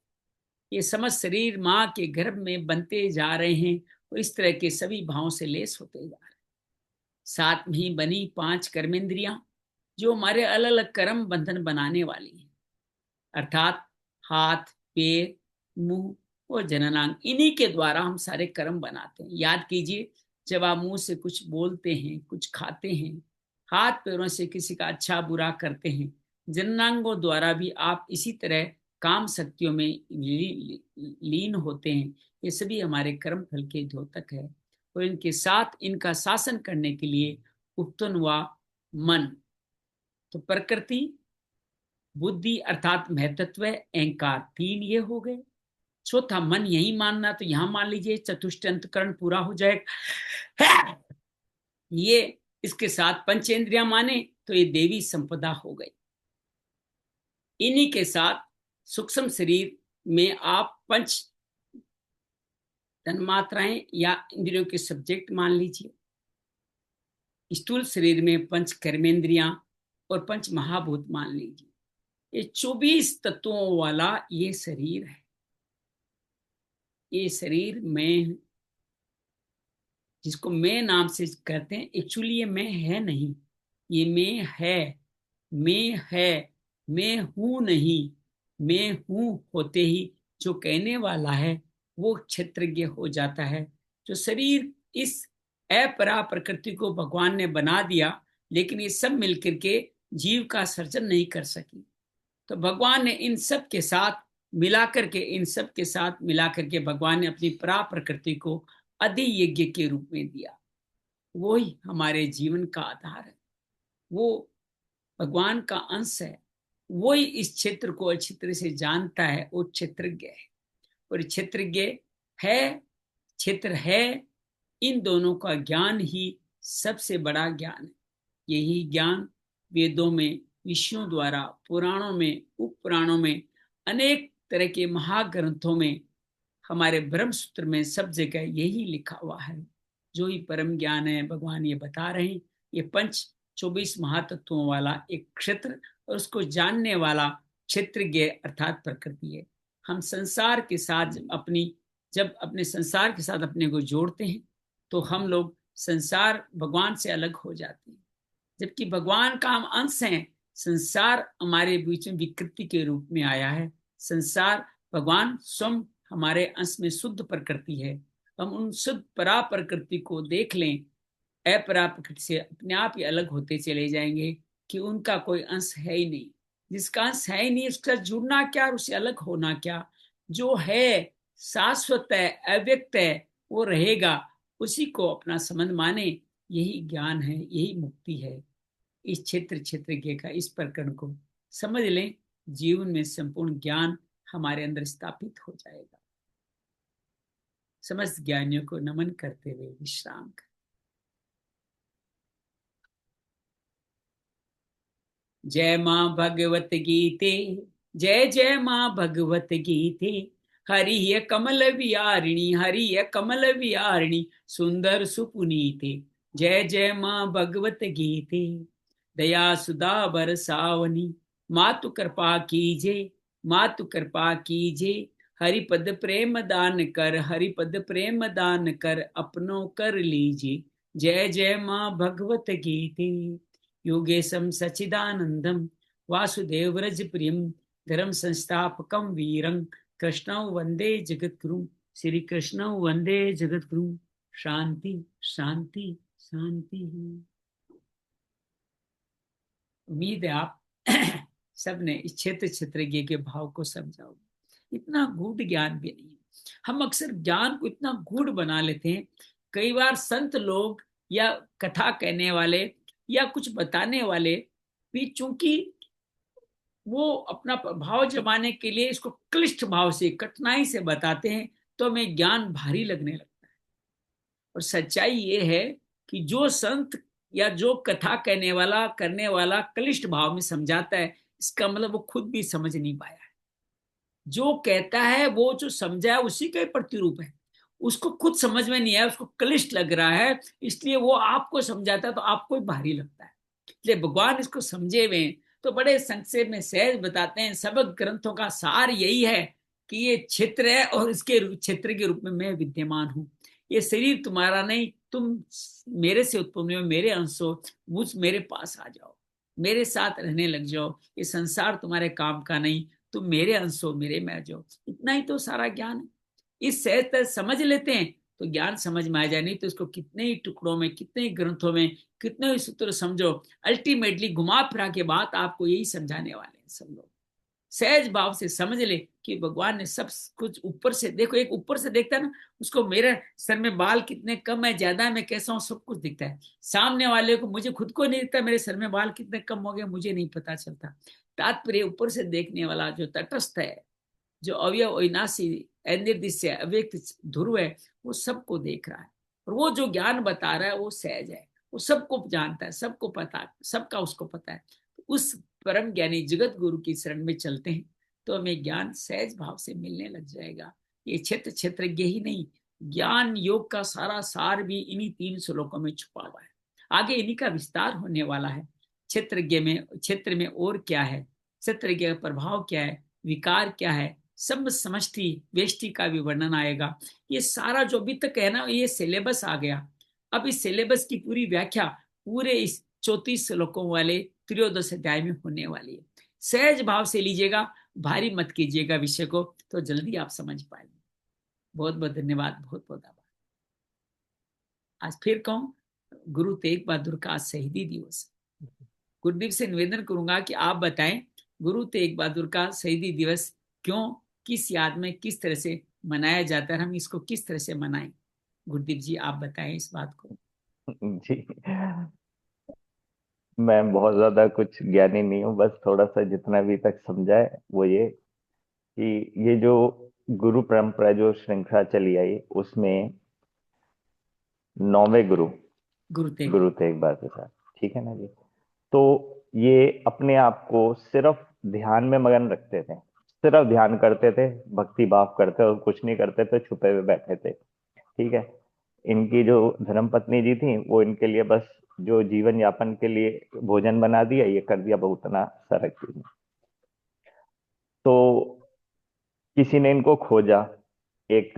ये समस्त शरीर माँ के गर्भ में बनते जा रहे हैं और इस तरह के सभी भावों से लेस होते जा रहे हैं। साथ में ही बनी 5 कर्मेंद्रियां जो हमारे अलग अलग कर्म बंधन बनाने वाली हैं, अर्थात हाथ पैर मुंह और जननांग। इन्हीं के द्वारा हम सारे कर्म बनाते हैं। याद कीजिए, जब आप मुंह से कुछ बोलते हैं, कुछ खाते हैं, हाथ पैरों से किसी का अच्छा बुरा करते हैं, जननांगों द्वारा भी आप इसी तरह काम शक्तियों में लीन होते हैं। ये सभी हमारे कर्म फल के द्योतक है और इनके साथ इनका शासन करने के लिए उत्पन्न हुआ मन। तो प्रकृति बुद्धि अर्थात महतत्व अहंकार 3 ये हो गए। चौथा मन यही मानना, तो यहां मान लीजिए चतुष्ट अंतकरण पूरा हो जाएगा। ये इसके साथ पंचेंद्रियां माने तो ये देवी संपदा हो गई। इन्हीं के साथ सूक्ष्म शरीर में आप पंच तन्मात्राएं या इंद्रियों के सब्जेक्ट मान लीजिए। स्थूल शरीर में पंच कर्मेंद्रियां और पंच महाभूत मान लीजिए। ये 24 तत्वों वाला ये शरीर है। ये शरीर में, जिसको मैं नाम से कहते हैं, एक्चुअली ये मैं है नहीं, ये मैं है, मैं है, मैं हूं नहीं। मैं हूं होते ही जो कहने वाला है वो क्षेत्रज्ञ हो जाता है। जो शरीर इस अपरा प्रकृति को भगवान ने बना दिया, लेकिन ये सब मिलकर के जीव का सर्जन नहीं कर सकी, तो भगवान ने इन सब के साथ मिलाकर के भगवान ने अपनी परा प्रकृति को अधियज्ञ के रूप में दिया। वो ही हमारे जीवन का आधार है, वो भगवान का अंश है, वो ही इस क्षेत्र को अच्छी तरह से जानता है, वो क्षेत्रज्ञ है। और क्षेत्रज्ञ है, क्षेत्र है, इन दोनों का ज्ञान ही सबसे बड़ा ज्ञान है। यही ज्ञान वेदों में, ऋषियों द्वारा, पुराणों में, उपपुराणों में, अनेक तरह के महाग्रंथों में, हमारे ब्रह्मसूत्र में सब जगह यही लिखा हुआ है। जो ही परम ज्ञान है भगवान ये बता रहे हैं। ये पंच 24 महातत्वों वाला एक क्षेत्र और उसको जानने वाला क्षेत्रज्ञ अर्थात प्रकृति है। हम संसार के साथ जब अपने संसार के साथ अपने को जोड़ते हैं तो हम लोग संसार भगवान से अलग हो जाते हैं, जबकि भगवान का हम अंश हैं। संसार हमारे बीच में विकृति के रूप में आया है। संसार भगवान स्वयं हमारे अंश में शुद्ध प्रकृति है। हम उन शुद्ध परा प्रकृति को देख लें, अपरा प्रकृति से अपने आप ही अलग होते चले जाएंगे कि उनका कोई अंश है ही नहीं। जिसका अंश है ही नहीं, उसका जुड़ना क्या और उससे अलग होना क्या। जो है शाश्वत है, अव्यक्त है, वो रहेगा, उसी को अपना संबंध माने। यही ज्ञान है, यही मुक्ति है। इस क्षेत्रज्ञ का इस प्रकरण को समझ लें, जीवन में संपूर्ण ज्ञान हमारे अंदर स्थापित हो जाएगा। समस्त ज्ञानियों को नमन करते हुए विश्राम कर। जय मां भगवत गीते, जय जय मां भगवत गीते। हरि कमल विहारिणी, हरि कमल विहारिणी, सुंदर सुपुनीते। जय जय मां भगवत गीते। दया सुधा बरसावनी, मातु कृपा कीजे, मातु कृपा कीजे। हरिपद प्रेम दान कर, हरिपद प्रेम दान कर, अपनों कर लीजिए। जय जय मां भगवत गीते। योगेशम सचिदानंदम वासुदेव व्रज प्रियम, धर्म संस्थापकम वीरं, कृष्णं वंदे जगद्गुरुं। श्री कृष्णं वंदे जगद्गुरुं। शांति शांति शांति। उम्मीद है आप सबने इस क्षेत्र क्षेत्रज्ञ के भाव को समझाओगे। इतना गूढ़ ज्ञान भी नहीं है। हम अक्सर ज्ञान को इतना गूढ़ बना लेते हैं। कई बार संत लोग या कथा कहने वाले या कुछ बताने वाले भी चूंकि वो अपना भाव जमाने के लिए इसको क्लिष्ट भाव से, कठिनाई से बताते हैं, तो हमें ज्ञान भारी लगने लगता है। और सच्चाई ये है कि जो संत या जो कथा कहने वाला करने वाला क्लिष्ट भाव में समझाता है, इसका मतलब वो खुद भी समझ नहीं पाया है। जो कहता है वो जो समझा है उसी का ही प्रतिरूप है। उसको खुद समझ में नहीं आया, उसको क्लिष्ट लग रहा है, इसलिए वो आपको समझाता है तो आपको ही भारी लगता है। इसलिए भगवान इसको समझे हुए हैं तो बड़े संक्षेप में सहज बताते हैं। सब ग्रंथों का सार यही है कि ये क्षेत्र है और इसके क्षेत्र के रूप में मैं विद्यमान हूँ। ये शरीर तुम्हारा नहीं, तुम मेरे से उत्पन्न हो, मेरे अंश हो, मुझ मेरे पास आ जाओ, मेरे साथ रहने लग जाओ। ये संसार तुम्हारे काम का नहीं, तुम मेरे अंश हो, मेरे में आ जाओ। इतना ही तो सारा ज्ञान है। इस सहज समझ लेते हैं तो ज्ञान समझ में आ जाए, नहीं तो इसको कितने ही टुकड़ों में, कितने ही ग्रंथों में, कितने ही सूत्र समझो, अल्टीमेटली घुमा फिरा के बात आपको यही समझाने वाले हैं सब लोग। सहज भाव से समझ ले कि भगवान ने सब कुछ ऊपर से देखो। एक ऊपर से देखता है ना, उसको मेरे सर में बाल कितने कम है, ज्यादा है, मैं कैसा हूं, सब कुछ दिखता है। सामने वाले को, मुझे खुद को नहीं दिखता मेरे सर में बाल कितने कम हो गए, मुझे नहीं पता चलता। तात्पर्य ऊपर से देखने वाला जो तटस्थ है, जो अवयव अविनाशी अनिर्दिश्य अव्यक्त ध्रुव है, वो सबको देख रहा है। और वो जो ज्ञान बता रहा है वो सहज है, वो सबको जानता है, सबको पता है, सबका उसको पता है। तो उस परम ज्ञानी जगत गुरु की शरण में चलते हैं तो हमें ज्ञान सहज भाव से मिलने लग जाएगा। ये क्षेत्र क्षेत्रज्ञ ही नहीं, ज्ञान योग का सारा सार भी इन्हीं 3 श्लोकों में छुपा हुआ है। आगे इन्हीं का विस्तार होने वाला है। क्षेत्रज्ञ में, क्षेत्र में और क्या है, क्षेत्रज्ञ का प्रभाव क्या है, विकार क्या है, सब समष्टि वेष्टि का भी वर्णन आएगा। ये सारा जो अभी तक है ना, ये सिलेबस आ गया। अब इस सिलेबस की पूरी व्याख्या पूरे इस 34 श्लोकों वाले त्रयोदश अध्याय में होने वाली है। सहज भाव से लीजिएगा, भारी मत कीजिएगा विषय को, तो जल्दी आप समझ पाएंगे। बहुत बहुत धन्यवाद, बहुत बहुत आभार। आज फिर कहूं, गुरु तेग बहादुर का आज शहीदी दिवस। गुरुदेव से निवेदन करूंगा कि आप बताएं, गुरु तेग बहादुर का शहीदी दिवस क्यों, किस याद में, किस तरह से मनाया जाता है, हम इसको किस तरह से मनाएं। गुरुदेव जी आप बताएं इस बात को। जी, मैं बहुत ज्यादा कुछ ज्ञानी नहीं हूँ, बस थोड़ा सा जितना अभी तक समझा है वो ये कि ये जो गुरु परंपरा जो श्रृंखला चली आई, उसमें 9वें गुरु गुरु तेग बहादुर साहब, ठीक है ना जी। तो ये अपने आप को सिर्फ ध्यान में मगन रखते थे, सिर्फ ध्यान करते थे, भक्ति भाव करते और कुछ नहीं करते थे, छुपे हुए बैठे थे, ठीक है। इनकी जो धर्मपत्नी जी थी वो इनके लिए बस जो जीवन यापन के लिए भोजन बना दिया, ये कर दिया, बहुत ना सारा चीज। तो किसी ने इनको खोजा, एक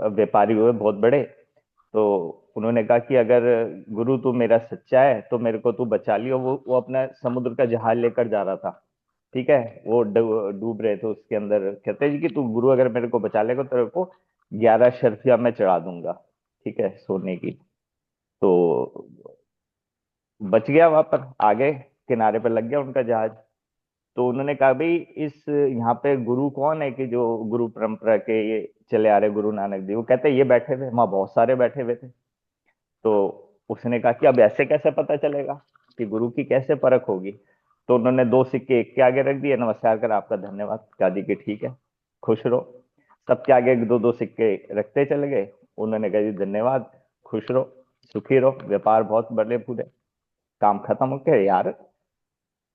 व्यापारी हुए बहुत बड़े, तो उन्होंने कहा कि अगर गुरु तू मेरा सच्चा है तो मेरे को तू बचा लियो। वो अपना समुद्र का जहाज लेकर जा रहा था, ठीक है, वो डूब रहे थे उसके अंदर। कहते हैं कि तू गुरु अगर मेरे को बचा लेगा तो तेरे को 11 शर्फिया मैं चढ़ा दूंगा, ठीक है, सोने की। तो बच गया, वहां पर आगे किनारे पर लग गया उनका जहाज। तो उन्होंने कहा भाई इस यहाँ पे गुरु कौन है कि जो गुरु परंपरा के ये चले आ रहे गुरु नानक जी। वो कहते हैं ये बैठे हुए, वहां बहुत सारे बैठे हुए थे। तो उसने कहा कि अब ऐसे कैसे पता चलेगा कि गुरु की कैसे परख होगी। तो उन्होंने 2 सिक्के एक के आगे रख दिए, नमस्कार कर आपका धन्यवाद, कहा जी कि ठीक है, खुश रहो। सबके आगे 2-2 सिक्के रखते चले गए। उन्होंने कहा जी धन्यवाद, खुश रहो, सुखी रहो, व्यापार बहुत बड़े पूरे, काम खत्म हो गया। यार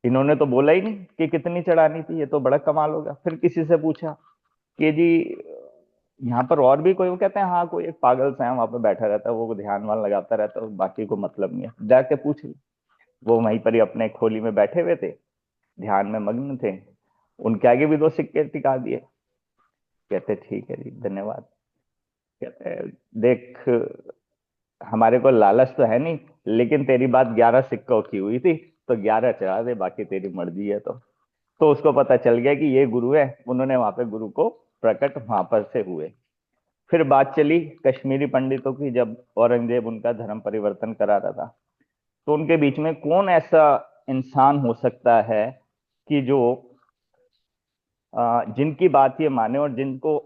इन्होंने तो बोला ही नहीं कि कितनी चढ़ानी थी, ये तो बड़ा कमाल होगा। फिर किसी से पूछा कि जी यहाँ पर और भी कोई, वो कहते हैं हाँ कोई एक पागल सा है वहां पर बैठा रहता है, वो ध्यान वान लगाता रहता है, बाकी को मतलब नहीं है, जाके पूछ ली। वो वहीं पर ही अपने खोली में बैठे हुए थे, ध्यान में मग्न थे। उनके आगे भी 2 सिक्के टिका दिए। कहते ठीक है जी धन्यवाद। कहते देख हमारे को लालच तो है नहीं, लेकिन तेरी बात 11 सिक्कों की हुई थी तो 11 चढ़ा दे, बाकी तेरी मर्जी है। तो उसको पता चल गया कि ये गुरु है। उन्होंने वहां पे गुरु को प्रकट वहां पर से हुए। फिर बात चली कश्मीरी पंडितों की, जब औरंगजेब उनका धर्म परिवर्तन करा रहा था, तो उनके बीच में कौन ऐसा इंसान हो सकता है कि जो जिनकी बात ये माने और जिनको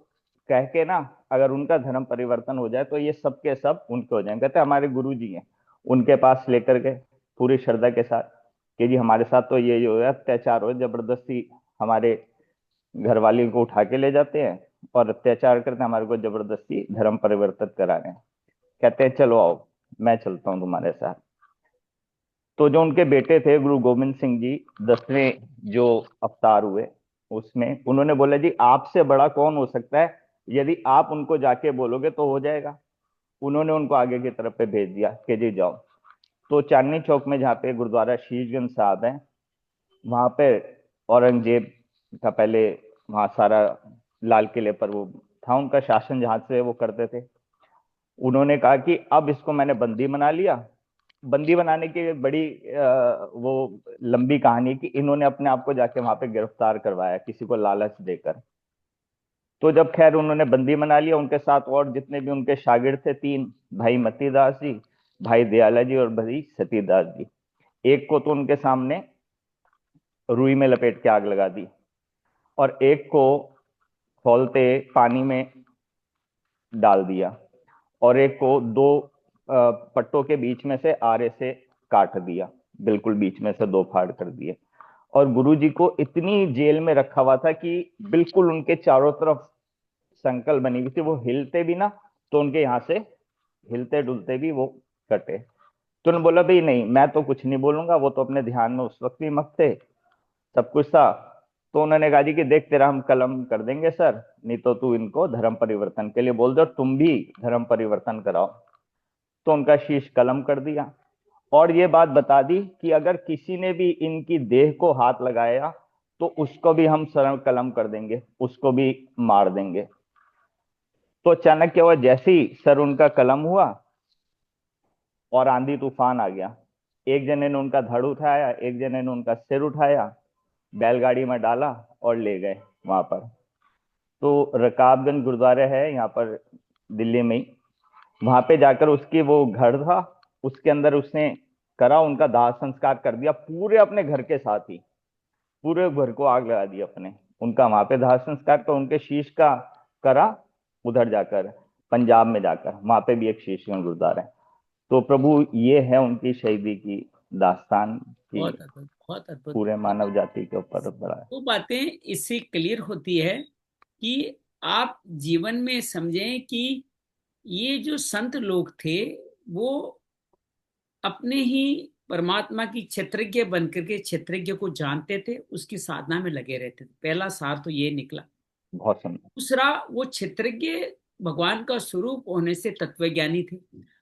कह के ना अगर उनका धर्म परिवर्तन हो जाए तो ये सब के सब उनके हो जाएंगे। कहते हमारे गुरु जी हैं, उनके पास लेकर गए पूरी श्रद्धा के साथ कि जी हमारे साथ तो ये हो अत्याचार हो, जबरदस्ती हमारे घर वाली को उठा के ले जाते हैं और अत्याचार करते हैं, हमारे को जबरदस्ती धर्म परिवर्तित करा रहे हैं। कहते हैं चलो आओ मैं चलता हूँ तुम्हारे साथ। तो जो उनके बेटे थे गुरु गोविंद सिंह जी 10वें जो अवतार हुए उसमें उन्होंने बोला जी आपसे बड़ा कौन हो सकता है, यदि आप उनको जाके बोलोगे तो हो जाएगा। उन्होंने उनको आगे की तरफ पे भेज दिया कि जी जाओ। तो चांदनी चौक में जहाँ पे गुरुद्वारा शीशगंज साहब है वहां पे औरंगजेब का पहले वहां सारा लाल किले पर वो था उनका शासन, जहां से वो करते थे। उन्होंने कहा कि अब इसको मैंने बंदी बना लिया। बंदी बनाने की बड़ी वो लंबी कहानी कि इन्होंने अपने आप को जाके वहां पे गिरफ्तार करवाया किसी को लालच देकर। तो जब खैर उन्होंने बंदी बना लिया, उनके साथ और जितने भी उनके शागिर्द थे 3 भाई मतीदास जी, भाई दयाला जी और भाई सतीदास जी। एक को तो उनके सामने रुई में लपेट के आग लगा दी और एक को खौलते पानी में डाल दिया और एक को 2 पट्टों के बीच में से आरे से काट दिया, बिल्कुल बीच में से 2 फाड़ कर दिए। और गुरुजी को इतनी जेल में रखा हुआ था कि बिल्कुल उनके चारों तरफ संकल बनी हुई थी, वो हिलते भी ना तो उनके यहाँ से हिलते डुलते भी वो कटे। तो उन्होंने बोला भाई नहीं मैं तो कुछ नहीं बोलूंगा, वो तो अपने ध्यान में उस वक्त भी मस्त थे, सब कुछ था। तो उन्होंने कहा जी कि देख तेरा हम कलम कर देंगे सर, नहीं तो तू इनको धर्म परिवर्तन के लिए बोल दो, तुम भी धर्म परिवर्तन कराओ। तो उनका शीश कलम कर दिया और ये बात बता दी कि अगर किसी ने भी इनकी देह को हाथ लगाया तो उसको भी हम सर कलम कर देंगे, उसको भी मार देंगे। तो अचानक क्या हुआ, जैसे ही सर उनका कलम हुआ और आंधी तूफान आ गया। एक जने ने उनका धड़ उठाया, एक जने ने उनका सिर उठाया, बैलगाड़ी में डाला और ले गए वहां पर। तो रकाबगंज गुरुद्वारा है यहाँ पर दिल्ली में ही, वहां पे जाकर उसकी वो घर था उसके अंदर उसने करा, उनका दाह संस्कार कर दिया पूरे अपने घर के साथ ही, पूरे घर को आग लगा दी अपने। उनका वहां पे दाह संस्कार तो उनके शीश का करा उधर जाकर पंजाब में जाकर, वहां पे भी एक शीशगंज गुरुद्वारा है। तो प्रभु ये है उनकी शहीदी की दास्तान की बहुत अद्भुत पूरे मानव जाति के ऊपर बड़ा है। वो बातें इससे क्लियर होती है कि आप जीवन में समझें कि ये जो संत लोग थे वो अपने ही परमात्मा की क्षेत्रज्ञ बनकर के क्षेत्रज्ञ को जानते थे, उसकी साधना में लगे रहते थे। पहला सार तो ये निकला। बहुत सुंदर। दूसरा, वो क्षेत्रज्ञ भगवान का स्वरूप होने से तत्वज्ञानी थे,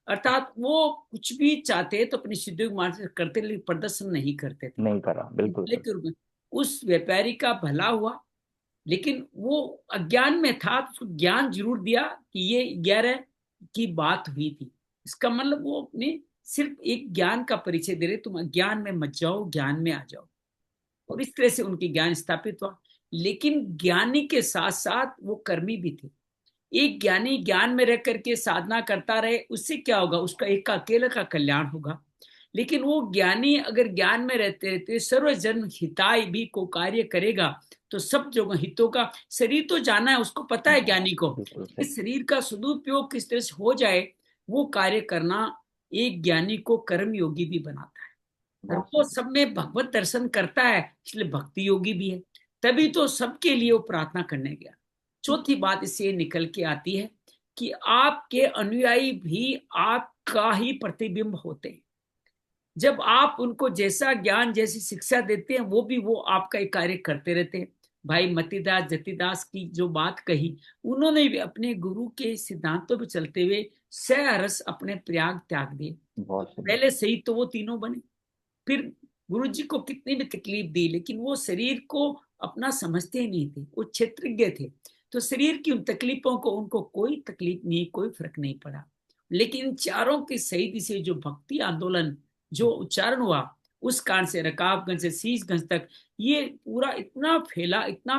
अर्थात वो कुछ भी चाहते तो अपनी सिद्धि मार्ग से करते, लेकिन प्रदर्शन नहीं करते थे, नहीं करा, बिल्कुल। लेकिन उस व्यापारी का भला हुआ, लेकिन वो अज्ञान में था तो उसको ज्ञान जरूर दिया कि ये 11 की बात हुई थी। इसका मतलब वो अपने सिर्फ एक ज्ञान का परिचय दे रहे, तुम अज्ञान में मत जाओ, ज्ञान में आ जाओ, और इस तरह से उनकी ज्ञान स्थापित हुआ। लेकिन ज्ञानी के साथ साथ वो कर्मी भी थे। एक ज्ञानी ज्ञान में रह करके साधना करता रहे, उससे क्या होगा, उसका एक का अकेले का कल्याण होगा। लेकिन वो ज्ञानी अगर ज्ञान में रहते रहते सर्वजन हिताय भी को कार्य करेगा तो सब जो हितों का, शरीर तो जाना है उसको पता है ज्ञानी को, इस शरीर का सदुपयोग किस तरह से हो जाए वो कार्य करना एक ज्ञानी को कर्म योगी भी बनाता है। और वो सब में भगवत दर्शन करता है, इसलिए भक्ति योगी भी है। तभी तो सबके लिए वो प्रार्थना करने गया। चौथी बात इससे निकल के आती है कि आपके अनुयायी भी आपका ही प्रतिबिंब होते हैं। जब आप उनको जैसा ज्ञान जैसी शिक्षा देते हैं वो भी वो आपका एक कार्य करते रहते हैं। भाई मतीदास जतिदास की जो बात कही, उन्होंने भी अपने गुरु के सिद्धांतों पर चलते हुए सहरस अपने प्रयाग त्याग दिए। पहले सही तो वो तीनों बने, फिर गुरु जी को कितनी भी तकलीफ दी, लेकिन वो शरीर को अपना समझते ही नहीं थे, वो क्षेत्रज्ञ थे। तो शरीर की उन तकलीफों को उनको कोई तकलीफ नहीं, कोई फर्क नहीं पड़ा। लेकिन चारों के शहीदी से जो भक्ति आंदोलन जो उच्चारण हुआ, उस कारण से रकाबगंज से शीशगंज तक ये पूरा इतना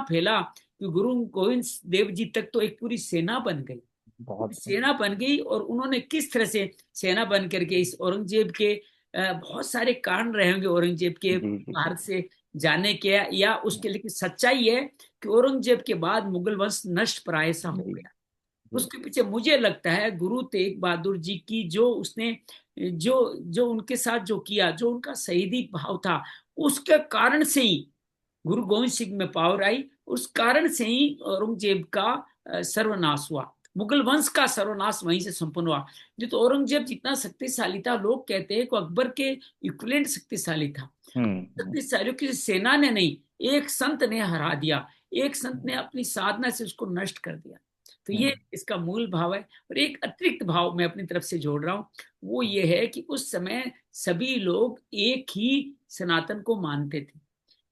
फैला कि गुरु गोविंद देव जी तक तो एक पूरी सेना बन गई, सेना बन गई। और उन्होंने किस तरह से सेना बन करके इस औरंगजेब के बहुत सारे कारण रहे होंगे औरंगजेब के जी जी भारत से जाने के, या उसके, लेकिन सच्चाई है कि औरंगजेब के बाद मुगल वंश नष्ट प्राय सा हो जी गया। जी उसके पीछे मुझे लगता है गुरु तेग बहादुर जी की जो उसने जो जो उनके साथ जो किया, जो उनका शहीदी भाव था, उसके कारण से ही गुरु गोविंद सिंह में पावर आई। उस कारण से ही औरंगजेब का सर्वनाश हुआ, मुगल वंश का सर्वनाश वहीं से संपन्न हुआ। जो तो औरंगजेब जितना शक्तिशाली था, लोग कहते हैं कि अकबर के इक्विवेलेंट शक्तिशाली था। हम्म शक्तिशाली किसी सेना ने नहीं, एक संत ने हरा दिया, एक संत ने अपनी साधना से उसको नष्ट कर दिया। तो ये हम्म इसका मूल भाव है। और एक अतिरिक्त भाव मैं अपनी तरफ से जोड़ रहा हूँ, वो ये है कि उस समय सभी लोग एक ही सनातन को मानते थे।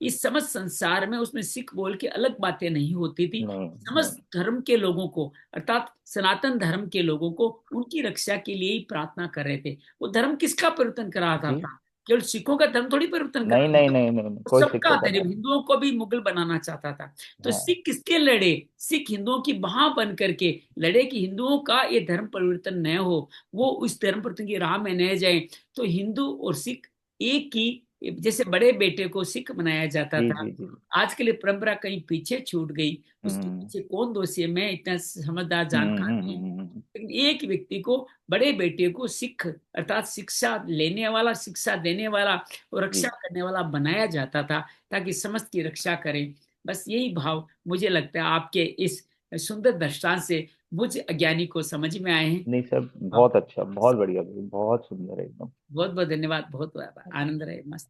इस समस्त संसार में उसमें सिख बोल के अलग बातें नहीं होती थी। नहीं नहीं समस्त धर्म के लोगों को, अर्थात सनातन धर्म के लोगों को, उनकी रक्षा के लिए ही प्रार्थना कर रहे थे। वो धर्म किसका परिवर्तन करा रहा जी था? केवल सिखों का धर्म थोड़ी परिवर्तन कर नहीं रहा नहीं था, नहीं नहीं नहीं, वो कोई सबका सिक्कों का धर्म, धर्म हिंदुओं को भी मुगल बनाना चाहता था। तो हाँ सिख किसके लड़े? सिख हिंदुओं की बाह बन करके लड़े कि हिंदुओं का ये धर्म परिवर्तन न हो, वो उस धर्म परिवर्तन की राह में न जाए। तो हिंदू और सिख एक ही, जैसे बड़े बेटे को सिख मनाया जाता जी था, जी जी आज के लिए परंपरा कहीं पीछे छूट गई। उसके हम्म पीछे कौन दोषी है, मैं इतना समझदार हम्म जानकार हम्म नहीं हूँ। हम्म, हम्म, लेकिन एक व्यक्ति को, बड़े बेटे को सिख अर्थात शिक्षा लेने वाला, शिक्षा देने वाला और जी रक्षा करने वाला बनाया जाता था, ताकि समस्त की रक्षा करें। बस यही भाव मुझे लगता है आपके इस सुंदर दृष्टांत से मुझ अज्ञानी को समझ में आए हैं। नहीं सर, बहुत अच्छा, बहुत बढ़िया भाई, बहुत सुंदर एकदम। बहुत बहुत धन्यवाद, बहुत आनंद रहे, मस्त।